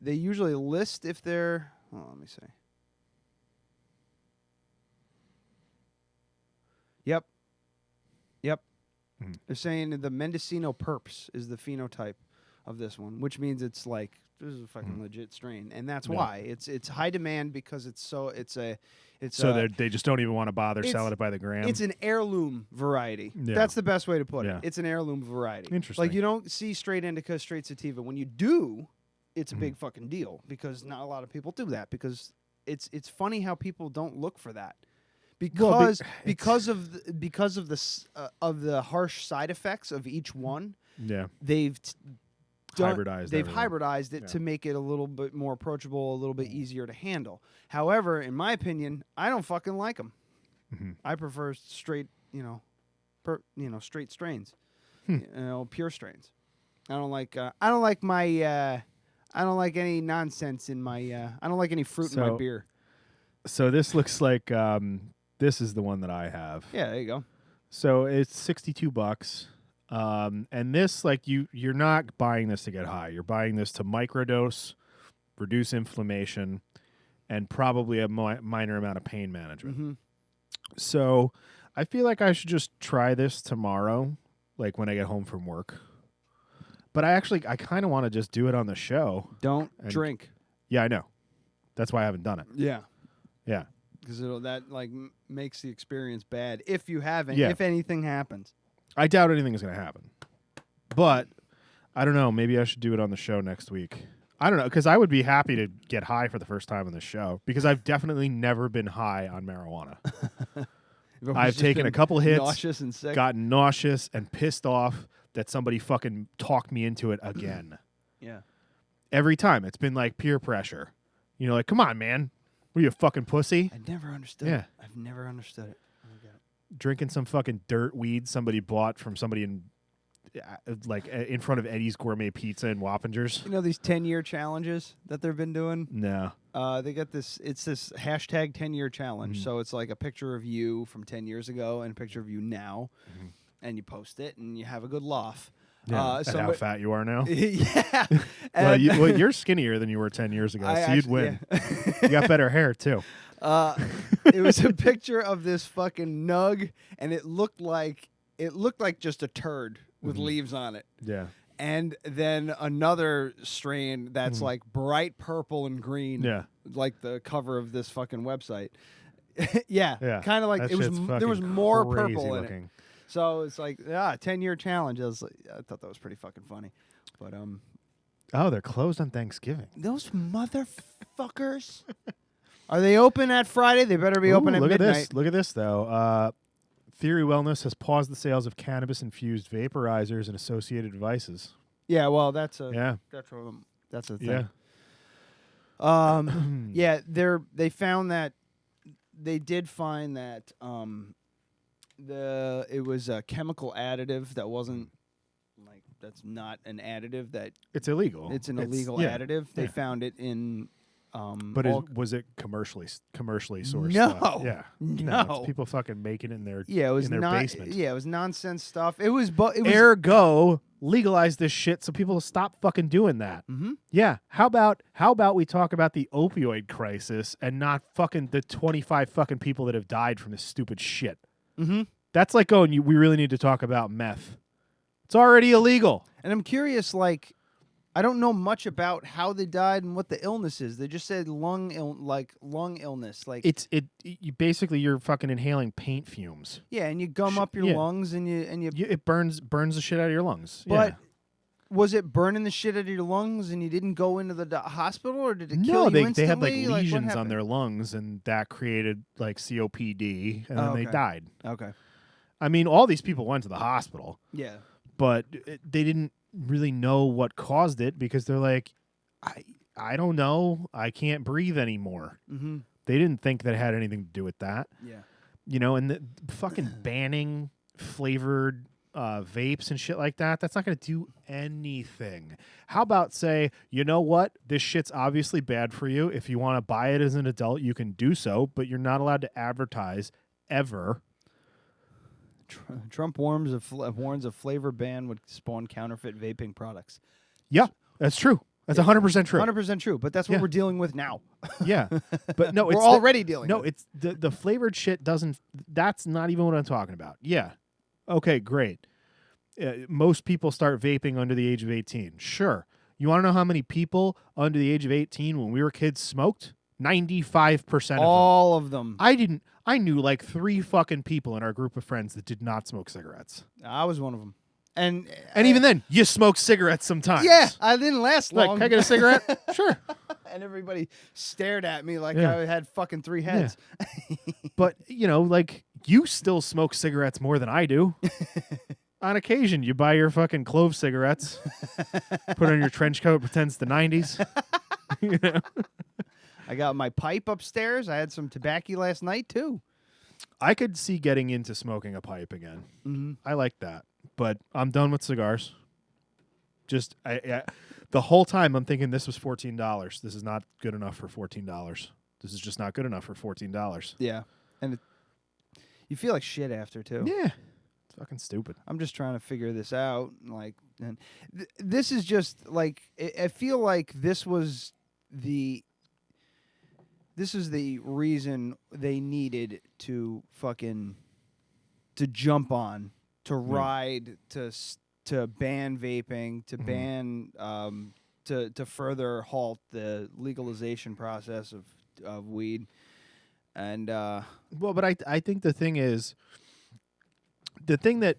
They usually list if they're. Oh, let me see. Yep. They're saying the Mendocino Purps is the phenotype of this one, which means it's like this is a fucking legit strain, and that's why it's high demand because they just don't even want to bother selling it by the gram. It's an heirloom variety. Yeah. That's the best way to put it. Yeah. It's an heirloom variety. Interesting. Like you don't see straight indica, straight sativa. When you do, it's a big fucking deal because not a lot of people do that because it's funny how people don't look for that. Because of the harsh side effects of each one, they've hybridized it to make it a little bit more approachable, a little bit easier to handle. However, in my opinion, I don't fucking like them. Mm-hmm. I prefer straight, straight strains, pure strains. I don't like any nonsense in my. I don't like any fruit in my beer. So this looks like this is the one that I have. Yeah, there you go. So it's $62. And this, like, you're not buying this to get high. You're buying this to microdose, reduce inflammation, and probably a minor amount of pain management. Mm-hmm. So I feel like I should just try this tomorrow, like when I get home from work. But I kind of want to just do it on the show. Don't drink. Yeah, I know. That's why I haven't done it. Yeah. Yeah. Because that makes the experience bad if you haven't. Yeah. If anything happens. I doubt anything is going to happen. But I don't know. Maybe I should do it on the show next week. I don't know, because I would be happy to get high for the first time on the show because I've definitely never been high on marijuana. I've taken a couple hits, nauseous and sick. Gotten nauseous and pissed off that somebody fucking talked me into it again. Yeah. Every time. It's been like peer pressure. Like, come on, man. Were you a fucking pussy? I never understood it. I've never understood it. Drinking some fucking dirt weed somebody bought from somebody in front of Eddie's Gourmet Pizza in Wappingers. These 10-year challenges that they've been doing? No. They got this. It's this hashtag 10-year challenge. Mm-hmm. So it's like a picture of you from 10 years ago and a picture of you now. Mm-hmm. And you post it and you have a good laugh. Yeah, and how fat you are now. Yeah. You're skinnier than you were 10 years ago, so you'd win. Yeah. You got better hair, too. It was a picture of this fucking nug, and it looked like just a turd with leaves on it. Yeah. And then another strain that's like bright purple and green. Yeah. Like the cover of this fucking website. Yeah. Kind of like there was more purple in it. So it's like 10-year challenge. I thought that was pretty fucking funny. But they're closed on Thanksgiving. Those motherfuckers. Are they open at Friday? They better be open at midnight. Look at this, though. Theory Wellness has paused the sales of cannabis-infused vaporizers and associated devices. Yeah, well, that's a thing. Yeah. They found that they did find that it was a chemical additive that wasn't that's not an additive that it's illegal. It's an illegal additive. They found it in But was it commercially sourced No. stuff? Yeah. No. It's people fucking making it in their it was in their basement. Yeah, it was nonsense stuff. It was Ergo, legalize this shit so people stop fucking doing that. Mm-hmm. Yeah. How about we talk about the opioid crisis and not fucking the 25 fucking people that have died from this stupid shit? Mm-hmm. That's like going, we really need to talk about meth. It's already illegal. And I'm curious, like, I don't know much about how they died and what the illness is. They just said lung illness. Like You basically you're fucking inhaling paint fumes. Yeah, and you gum up your lungs and you it burns the shit out of your lungs. But was it burning the shit out of your lungs and you didn't go into the hospital, or did it kill you instantly? They had like what lesions on happened? their lungs, and that created like COPD, and then they died. Okay. I mean, all these people went to the hospital. Yeah. But they didn't really know what caused it because they're like, I don't know. I can't breathe anymore. Mm-hmm. They didn't think that it had anything to do with that. Yeah. And the fucking banning flavored vapes and shit like that, that's not going to do anything. How about say, you know what? This shit's obviously bad for you. If you want to buy it as an adult, you can do so, but you're not allowed to advertise ever. Trump warns a flavor ban would spawn counterfeit vaping products. Yeah, that's true. That's 100% true. 100% true, but that's what we're dealing with now. Yeah, but no, we're already dealing with it. No, it's the flavored shit doesn't, that's not even what I'm talking about. Yeah. Okay, great. Most people start vaping under the age of 18. Sure. You want to know how many people under the age of 18 when we were kids smoked? 95% of them. All of them. I knew like 3 fucking people in our group of friends that did not smoke cigarettes. I was one of them. And even then, you smoke cigarettes sometimes. Yeah, I didn't last long. Like, can I get a cigarette? Sure. And everybody stared at me like I had fucking 3 heads. Yeah. But, like, you still smoke cigarettes more than I do. On occasion, you buy your fucking clove cigarettes, put on your trench coat, pretends the 90s. I got my pipe upstairs. I had some tobacco last night, too. I could see getting into smoking a pipe again. Mm-hmm. I like that. But I'm done with cigars. Just, the whole time I'm thinking this was $14. This is not good enough for $14. This is just not good enough for $14. Yeah. And you feel like shit after, too. Yeah. It's fucking stupid. I'm just trying to figure this out. Like, and this is just, like, I feel like this was the reason they needed to jump on, to ride, to ban vaping, to ban, to further halt the legalization process of weed. And well, but I think the thing is, the thing that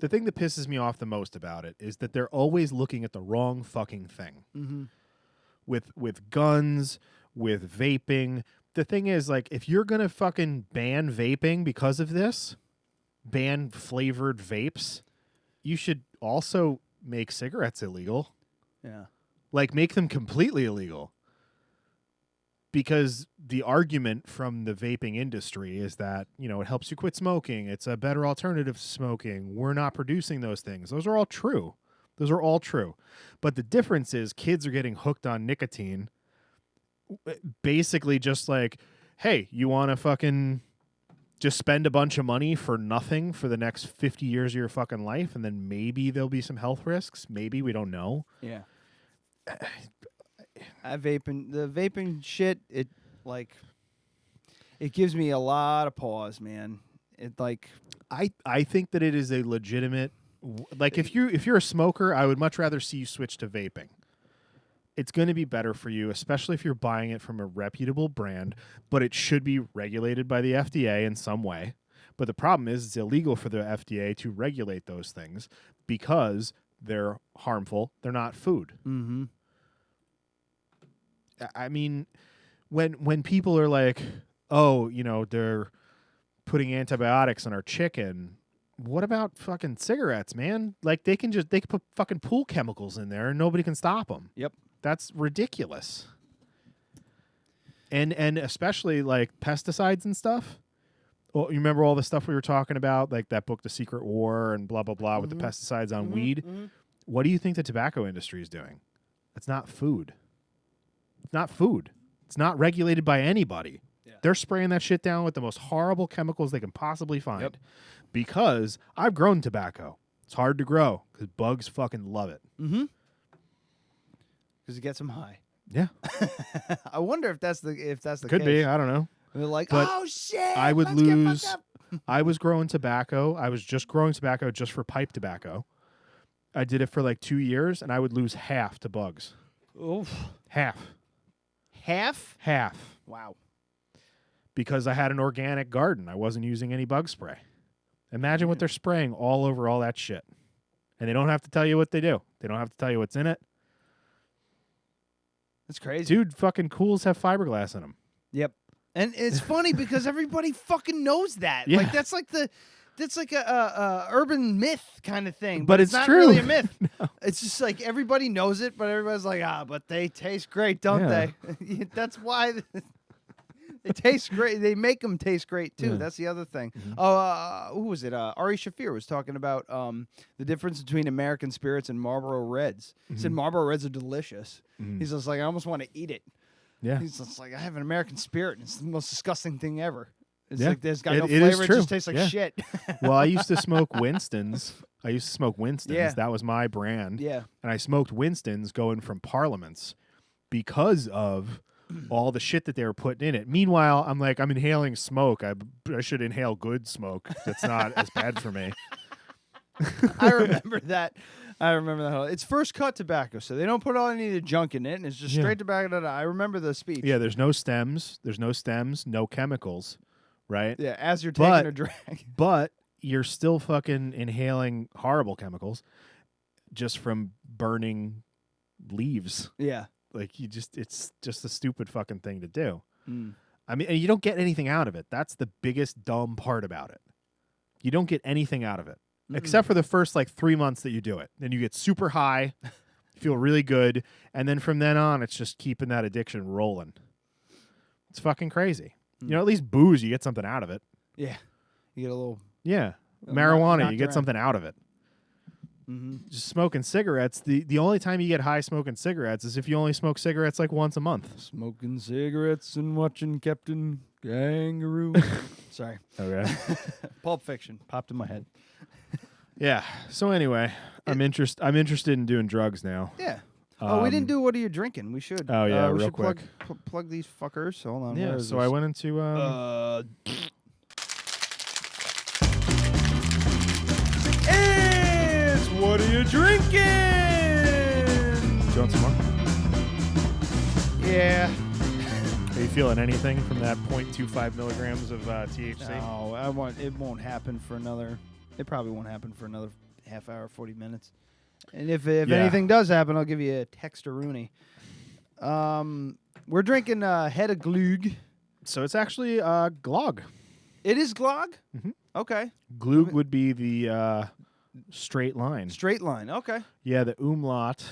pisses me off the most about it is that they're always looking at the wrong fucking thing. Mm-hmm. With guns, with vaping. The thing is, like, if you're gonna fucking ban vaping because of this, ban flavored vapes, you should also make cigarettes illegal. Yeah. Like, make them completely illegal. Because the argument from the vaping industry is that, it helps you quit smoking. It's a better alternative to smoking. We're not producing those things. Those are all true. But the difference is kids are getting hooked on nicotine. Basically just like, hey, you want to fucking just spend a bunch of money for nothing for the next 50 years of your fucking life, and then maybe there'll be some health risks. Maybe, we don't know. Yeah. The vaping shit, it gives me a lot of pause, man. It like I think that it is a legitimate, like, if you're a smoker, I would much rather see you switch to vaping. It's going to be better for you, especially if you're buying it from a reputable brand, but it should be regulated by the FDA in some way. But the problem is it's illegal for the FDA to regulate those things because they're harmful. They're not food. Mm-hmm. I mean, when people are like, oh, they're putting antibiotics on our chicken, what about fucking cigarettes, man? Like, they can put fucking pool chemicals in there and nobody can stop them. Yep. That's ridiculous. And especially like pesticides and stuff. Well, you remember all the stuff we were talking about, like that book, The Secret War, and blah, blah, blah, with the pesticides on weed? Mm-hmm. What do you think the tobacco industry is doing? It's not food. It's not food. It's not regulated by anybody. Yeah. They're spraying that shit down with the most horrible chemicals they can possibly find. Yep. Because I've grown tobacco. It's hard to grow because bugs fucking love it. Mm-hmm. Because it gets them high. Yeah. I wonder if that's the Could case. be. I don't know. They're like, but oh shit! I would let's get lose. fucked up. I was growing tobacco. I was just growing tobacco just for pipe tobacco. I did it for like 2 years, and I would lose half to bugs. Oof. Half. Wow. Because I had an organic garden. I wasn't using any bug spray. Imagine what they're spraying all over all that shit. And they don't have to tell you what they do. They don't have to tell you what's in it. That's crazy. Dude, fucking cools have fiberglass in them. Yep. And it's funny because everybody fucking knows that. Yeah. Like that's like a urban myth kind of thing. But it's not true. really a myth. No. It's just like everybody knows it, but everybody's like, but they taste great, don't they? That's why they taste great. They make them taste great too. Yeah. That's the other thing. Mm-hmm. Who was it? Ari Shaffir was talking about the difference between American spirits and Marlboro Reds. He said Marlboro Reds are delicious. He's just like, I almost want to eat it. Yeah. He's just like, I have an American spirit, and it's the most disgusting thing ever. It's Yeah. like there's got no It is flavor. It true. just tastes like Yeah. shit. Well, I used to smoke Winston's. Yeah. That was my brand. Yeah. And I smoked Winston's going from Parliaments because of all the shit that they were putting in it. Meanwhile, I'm inhaling smoke. I should inhale good smoke. That's not as bad for me. I remember that. It's first cut tobacco, so they don't put all any of the junk in it, and it's just straight tobacco. I remember the speech. Yeah, there's no stems, no chemicals, right? Yeah, as you're taking a drag. But you're still fucking inhaling horrible chemicals just from burning leaves. Yeah. Like it's just a stupid fucking thing to do. I mean, and you don't get anything out of it. That's the biggest dumb part about it. You don't get anything out of it. Except for the first 3 months that you do it. Then you get super high, feel really good, and then from then on, it's just keeping that addiction rolling. It's fucking crazy. You know, at least booze, you get something out of it. Yeah. You get a little... Yeah. Marijuana, knocked you get around. something out of it. Just smoking cigarettes, the only time you get high smoking cigarettes is if you only smoke cigarettes once a month. Smoking cigarettes and watching Captain Kangaroo. Sorry. Okay. Pulp Fiction popped in my head. Yeah. So anyway, I'm interested in doing drugs now. Yeah. We didn't do what are you drinking? We should. Oh yeah, we real should quick. Plug these fuckers. Hold on. Yeah. So I went into. It's what are you drinking? Do you want some more? Yeah. Are you feeling anything from that 0.25 milligrams of THC? No, it won't happen for another. It probably won't happen for another half hour, 40 minutes. And if anything does happen, I'll give you a textaroonie. We're drinking Head of Glug. So it's actually Glog. It is Glog? Mm-hmm. Okay. Glug would be the straight line. Straight line. Okay. Yeah, the umlaut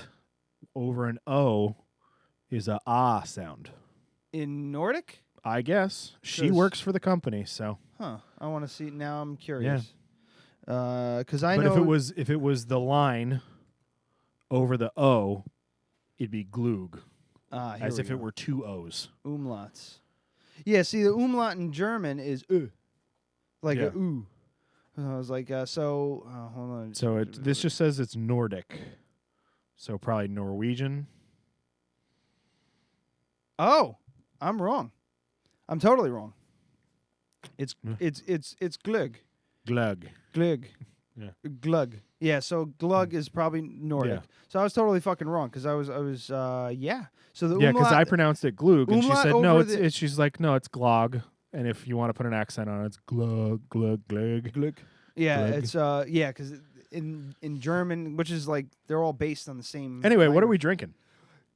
over an O is a ah sound. In Nordic? I guess. She works for the company, so. Huh. I want to see. Now I'm curious. Because I know. But if it was the line over the O, it'd be Glug. As if it were two O's. Umlauts. Yeah, see, the umlaut in German is like a oo. I was like, hold on. So this just says it's Nordic. So probably Norwegian. Oh, I'm wrong. I'm totally wrong. It's Glug. Glug. Glug. Yeah. Glug. Yeah, so Glug is probably Nordic. Yeah. So I was totally fucking wrong because I was yeah. So the Yeah, because I pronounced it Glug and she said no. She's like no, it's Glog, and if you want to put an accent on it, it's Glug, Glug, Glug. Glug. Yeah, Glug. it's because in German, which is like they're all based on the same. Anyway, language. what are we drinking?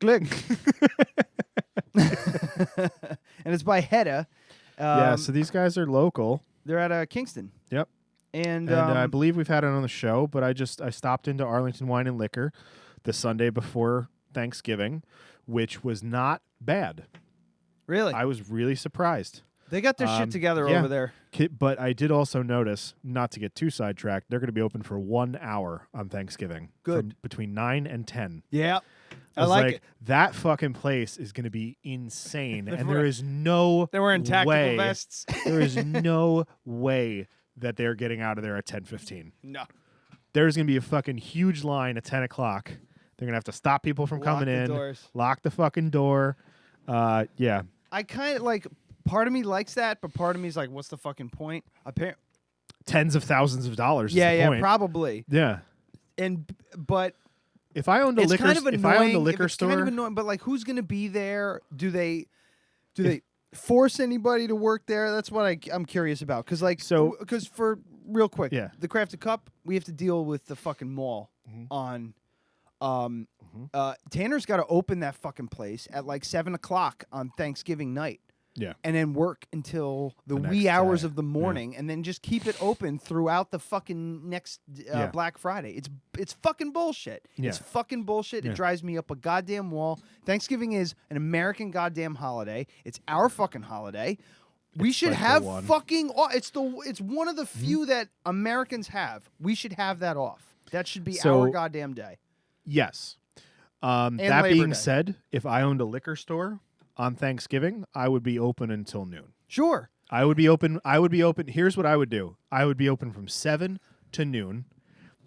Glug. And it's by Hedda. Yeah, so these guys are local. They're at Kingston. Yep. And I believe we've had it on the show, but I stopped into Arlington Wine and Liquor the Sunday before Thanksgiving, which was not bad. Really? I was really surprised. They got their shit together over there. But I did also notice, not to get too sidetracked, they're going to be open for 1 hour on Thanksgiving. Good. Between 9 and 10. Yeah. I like it. That fucking place is going to be insane, and there is no They're wearing tactical way, vests. There is no way that they're getting out of there at 10:15. No. There's going to be a fucking huge line at 10 o'clock. They're going to have to stop people from coming in, doors. lock the fucking door. Yeah. I kind of like. Part of me likes that, but part of me is like, what's the fucking point? Tens of thousands of dollars. Yeah, is the point. probably. Yeah. But if I owned a liquor, if I owned a liquor store, kind of annoying. But like, who's going to be there? Do they force anybody to work there? That's what I'm curious about. Because for real quick, the Crafted Cup, we have to deal with the fucking mall on. Tanner's got to open that fucking place at like 7 o'clock on Thanksgiving night. Yeah. And then work until the wee hours of the morning, and then just keep it open throughout the fucking next Black Friday. It's fucking bullshit. Yeah. It's fucking bullshit. Yeah. It drives me up a goddamn wall. Thanksgiving is an American goddamn holiday. It's our fucking holiday. We should like have the one. fucking. It's one of the few that Americans have. We should have that off. That should be our goddamn day. Yes. That Labor being Day. said, if I owned a liquor store on Thanksgiving, I would be open until noon. Sure. I would be open. Here's what I would do. I would be open from 7 to noon.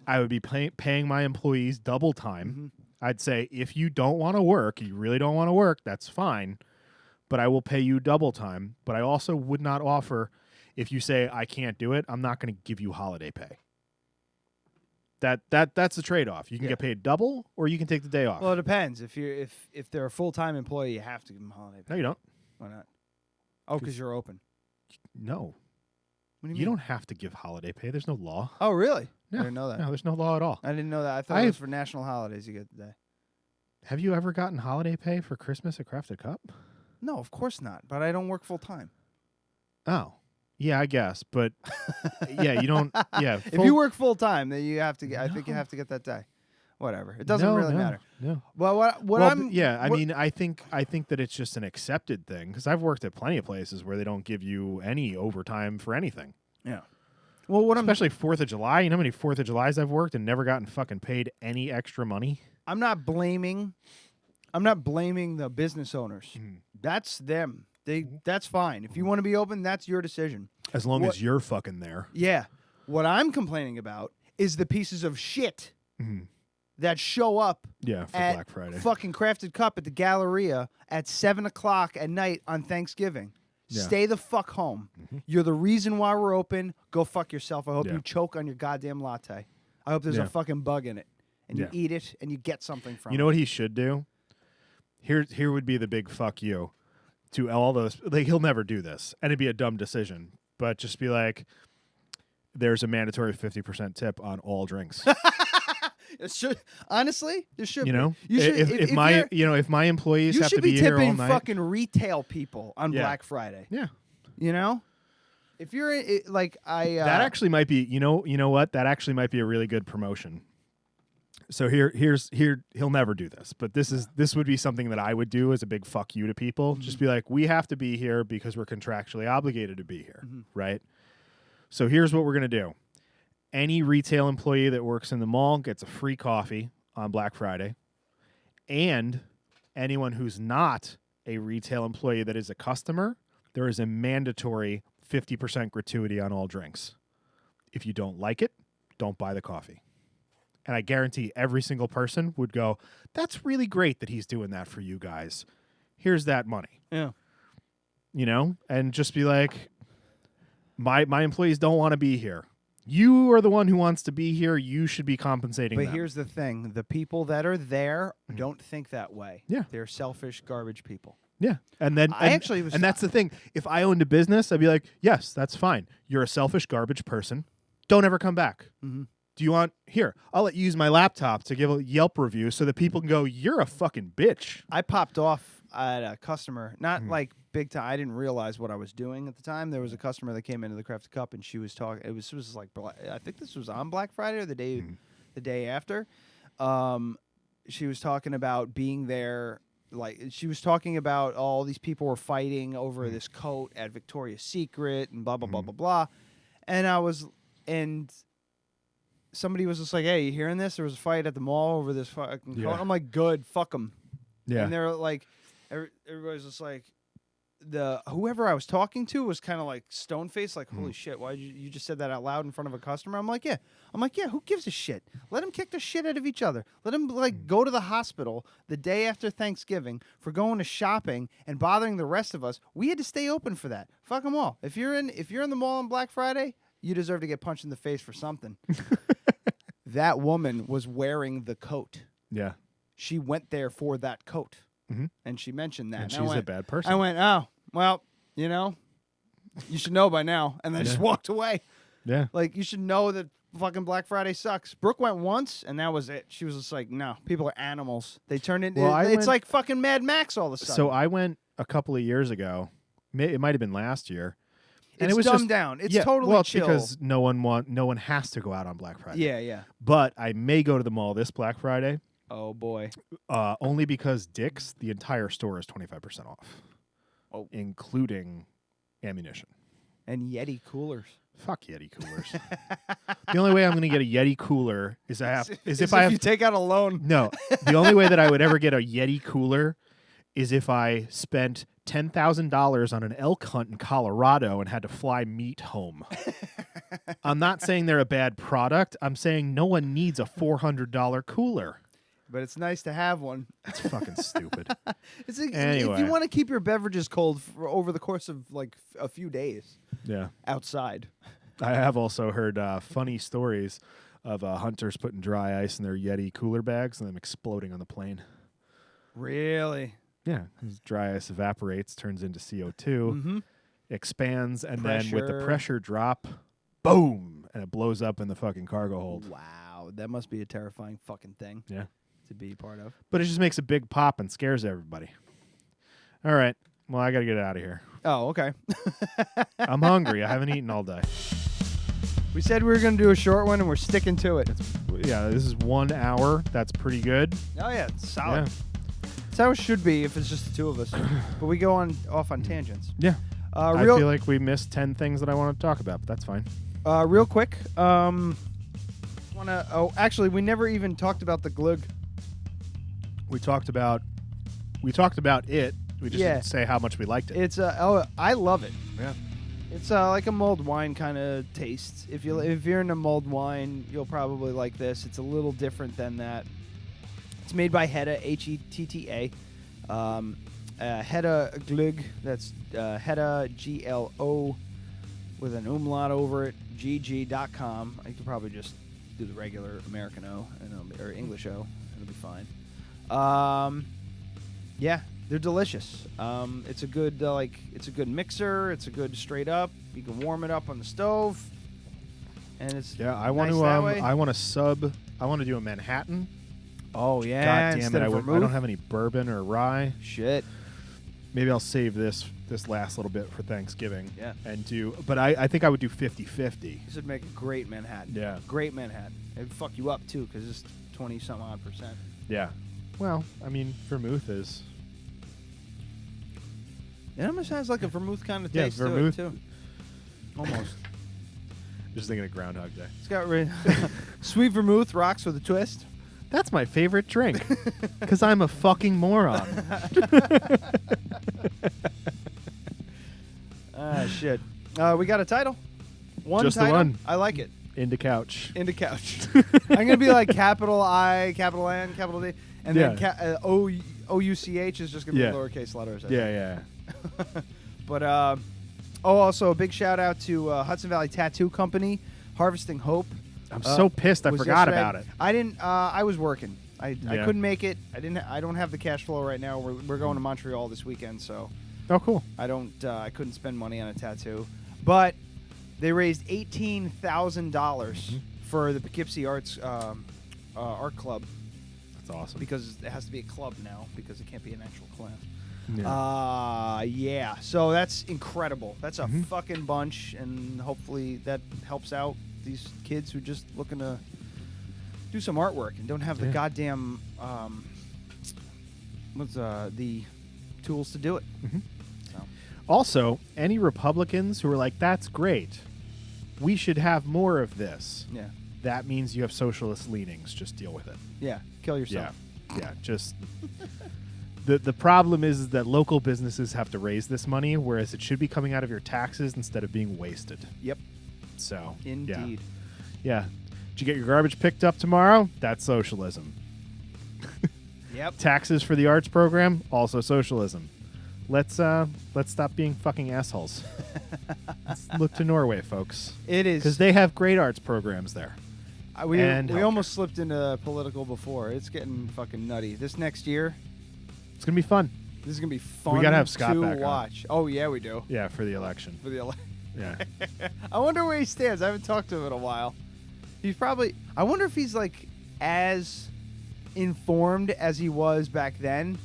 I would be paying my employees double time. I'd say, if you don't want to work, you really don't want to work, that's fine. But I will pay you double time. But I also would not offer, if you say I can't do it, I'm not going to give you holiday pay. That's the trade-off. You can get paid double, or you can take the day off. Well, it depends. If they're a full-time employee, you have to give them holiday pay. No, you don't. Why not? Oh, because you're open. No. What do You don't have to give holiday pay. There's no law. Oh, really? No. I didn't know that. No, there's no law at all. I didn't know that. I thought it was for national holidays you get the day. Have you ever gotten holiday pay for Christmas at Crafted Cup? No, of course not. But I don't work full-time. Oh. Yeah, I guess. But, yeah, you don't. Yeah. If you work full-time, then you have to get, I think you have to get that day. Whatever. It doesn't really matter. No. Well, I think that it's just an accepted thing, because I've worked at plenty of places where they don't give you any overtime for anything. Yeah. Well, especially 4th of July. You know how many 4th of Julys I've worked and never gotten fucking paid any extra money? I'm not blaming the business owners. That's them. That's fine. If you want to be open, that's your decision. As long as you're fucking there. Yeah. What I'm complaining about is the pieces of shit that show up for at Black Friday. Fucking Crafted Cup at the Galleria at 7 o'clock at night on Thanksgiving. Yeah. Stay the fuck home. You're the reason why we're open. Go fuck yourself. I hope you choke on your goddamn latte. I hope there's a fucking bug in it. And you eat it and you get something from it. You know what he should do? Here would be the big fuck you to all those. Like, he'll never do this, and it'd be a dumb decision. But just be like, there's a mandatory 50% tip on all drinks. Honestly, there should be. You should, if my employees you have should to be be here all tipping night. fucking retail people on Black Friday. Yeah. You know? If you're that actually might be, you know what? That actually might be a really good promotion. So he'll never do this, but this would be something that I would do as a big fuck you to people. Just be like, we have to be here because we're contractually obligated to be here, right? So here's what we're gonna do. Any retail employee that works in the mall gets a free coffee on Black Friday, and anyone who's not a retail employee that is a customer, there is a mandatory 50% gratuity on all drinks. If you don't like it, don't buy the coffee. And I guarantee every single person would go, that's really great that he's doing that for you guys. Here's that money. Yeah. And just be like, my employees don't want to be here. You are the one who wants to be here. You should be compensating them. But here's the thing. The people that are there don't think that way. Yeah. They're selfish, garbage people. Yeah. And then that's the thing. If I owned a business, I'd be like, yes, that's fine. You're a selfish, garbage person. Don't ever come back. Mm-hmm. Do you want, here, I'll let you use my laptop to give a Yelp review so that people can go, you're a fucking bitch. I popped off at a customer, not like big time. I didn't realize what I was doing at the time. There was a customer that came into the Crafted Cup, and she was talking. It was like, I think this was on Black Friday or the day after. She was talking about being there. Like, she was talking about all these people were fighting over this coat at Victoria's Secret and blah blah blah blah blah. And somebody was just like, "Hey, you hearing this? There was a fight at the mall over this fucking coat." I'm like, "Good, fuck them." Yeah. And they're like, everybody's just like, whoever I was talking to was kind of like stone faced, like, "Holy shit, why did you just said that out loud in front of a customer?" I'm like, yeah, who gives a shit? Let them kick the shit out of each other. Let them like go to the hospital the day after Thanksgiving for going to shopping and bothering the rest of us. We had to stay open for that. Fuck them all. If you're in the mall on Black Friday, you deserve to get punched in the face for something. That woman was wearing the coat. Yeah. She went there for that coat. Mm-hmm. And she mentioned that. And she's a bad person. I went, "Oh, well, you should know by now." And then just walked away. Yeah. Like, you should know that fucking Black Friday sucks. Brooke went once, and that was it. She was just like, "No, people are animals. They turn into it's like fucking Mad Max all of a sudden." So I went a couple of years ago. It might have been last year. And it's it was dumbed down. It's totally chill. Because no one has to go out on Black Friday. Yeah. But I may go to the mall this Black Friday. Oh boy. Only because Dick's, the entire store is 25% off. Oh. Including ammunition. And Yeti coolers. Fuck Yeti coolers. The only way I'm going to get a Yeti cooler is if you take out a loan. No. The only way that I would ever get a Yeti cooler is if I spent $10,000 on an elk hunt in Colorado and had to fly meat home. I'm not saying they're a bad product. I'm saying no one needs a $400 cooler. But it's nice to have one. It's fucking stupid. Anyway. If you want to keep your beverages cold over the course of like a few days. Yeah. Outside. I have also heard funny stories of hunters putting dry ice in their Yeti cooler bags and them exploding on the plane. Really? Yeah. Dry ice evaporates, turns into CO2, expands, and then with the pressure drop, boom, and it blows up in the fucking cargo hold. Wow. That must be a terrifying fucking thing. Yeah. To be part of. But it just makes a big pop and scares everybody. All right. Well, I got to get out of here. Oh, okay. I'm hungry. I haven't eaten all day. We said we were going to do a short one, and we're sticking to it. This is 1 hour. That's pretty good. Oh, yeah. It's solid. Yeah. That's how it should be if it's just the two of us. But we go off on tangents. Yeah. I feel like we missed 10 things that I want to talk about, but that's fine. Real quick. Actually, we never even talked about the glug. We talked about it. We just didn't say how much we liked it. It's I love it. Yeah. It's like a mulled wine kind of taste. If you're into mulled wine, you'll probably like this. It's a little different than that. It's made by Hetta, Hetta. Hetta Glug. That's Hetta GLO with an umlaut over it. GG.com. I could probably just do the regular American O or English O. It'll be fine. Yeah, they're delicious. It's a good it's a good mixer. It's a good straight up. You can warm it up on the stove, and it's I want to I want to do a Manhattan. Oh yeah, God damn it! I don't have any bourbon or rye. Shit. Maybe I'll save this last little bit for Thanksgiving. Yeah. But I think I would do 50-50. This would make a great Manhattan. Yeah. Great Manhattan. It'd fuck you up too, because it's 20-some-odd%. Yeah. Well, I mean, vermouth is. It almost has like a vermouth kind of taste vermouth. to it too. Almost. Just thinking of Groundhog Day. It's got sweet vermouth rocks with a twist. That's my favorite drink, because I'm a fucking moron. Shit. We got a title. Just title. The one. I like it. INDICouch. INDICouch. I'm going to be like capital I, capital N, capital D, and then OUCH is just going to be lowercase letters. Yeah. But, also a big shout out to Hudson Valley Tattoo Company, Harvesting Hope. I'm so pissed I forgot about it. I didn't. I was working. I couldn't make it. I don't have the cash flow right now. We're going to Montreal this weekend, so. Oh, cool. I couldn't spend money on a tattoo, but they raised $18,000 for the Poughkeepsie Arts Art Club. That's awesome. Because it has to be a club now because it can't be an actual Yeah. class. So that's incredible. That's a fucking bunch, and hopefully that helps out these kids who just looking to do some artwork and don't have the goddamn the tools to do it. So. Also, any Republicans who are like, "That's great, we should have more of this," that means you have socialist leanings. Just deal with it. Yeah, kill yourself. Yeah. Just the problem is that local businesses have to raise this money, whereas it should be coming out of your taxes instead of being wasted. Yep. So Indeed. Yeah. Did you get your garbage picked up tomorrow? That's socialism. Yep. Taxes for the arts program, also socialism. Let's stop being fucking assholes. Let's look to Norway, folks. It is because they have great arts programs there. We almost slipped into political before. It's getting fucking nutty. This next year, it's gonna be fun. This is gonna be fun. We gotta have Scott to back watch. on. Oh yeah, we do. Yeah, for the election. Yeah. I wonder where he stands. I haven't talked to him in a while. He's probably. I wonder if he's like as informed as he was back then,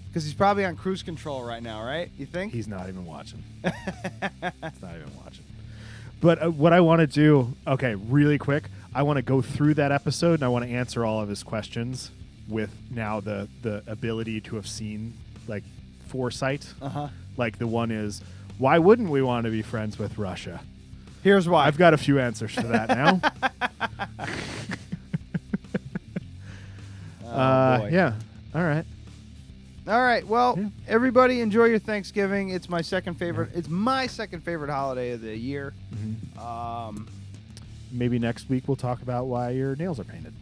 because he's probably on cruise control right now, right? You think? He's not even watching. He's not even watching. But what I want to do, okay, really quick, I want to go through that episode and I want to answer all of his questions with now the ability to have seen like foresight. Like the one is, why wouldn't we want to be friends with Russia? Here's why. I've got a few answers for that now. Boy. Yeah. All right. All right. Well, everybody enjoy your Thanksgiving. It's my second favorite. It's my second favorite holiday of the year. Maybe next week we'll talk about why your nails are painted.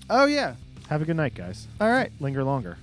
Oh yeah. Have a good night, guys. All right. Linger longer.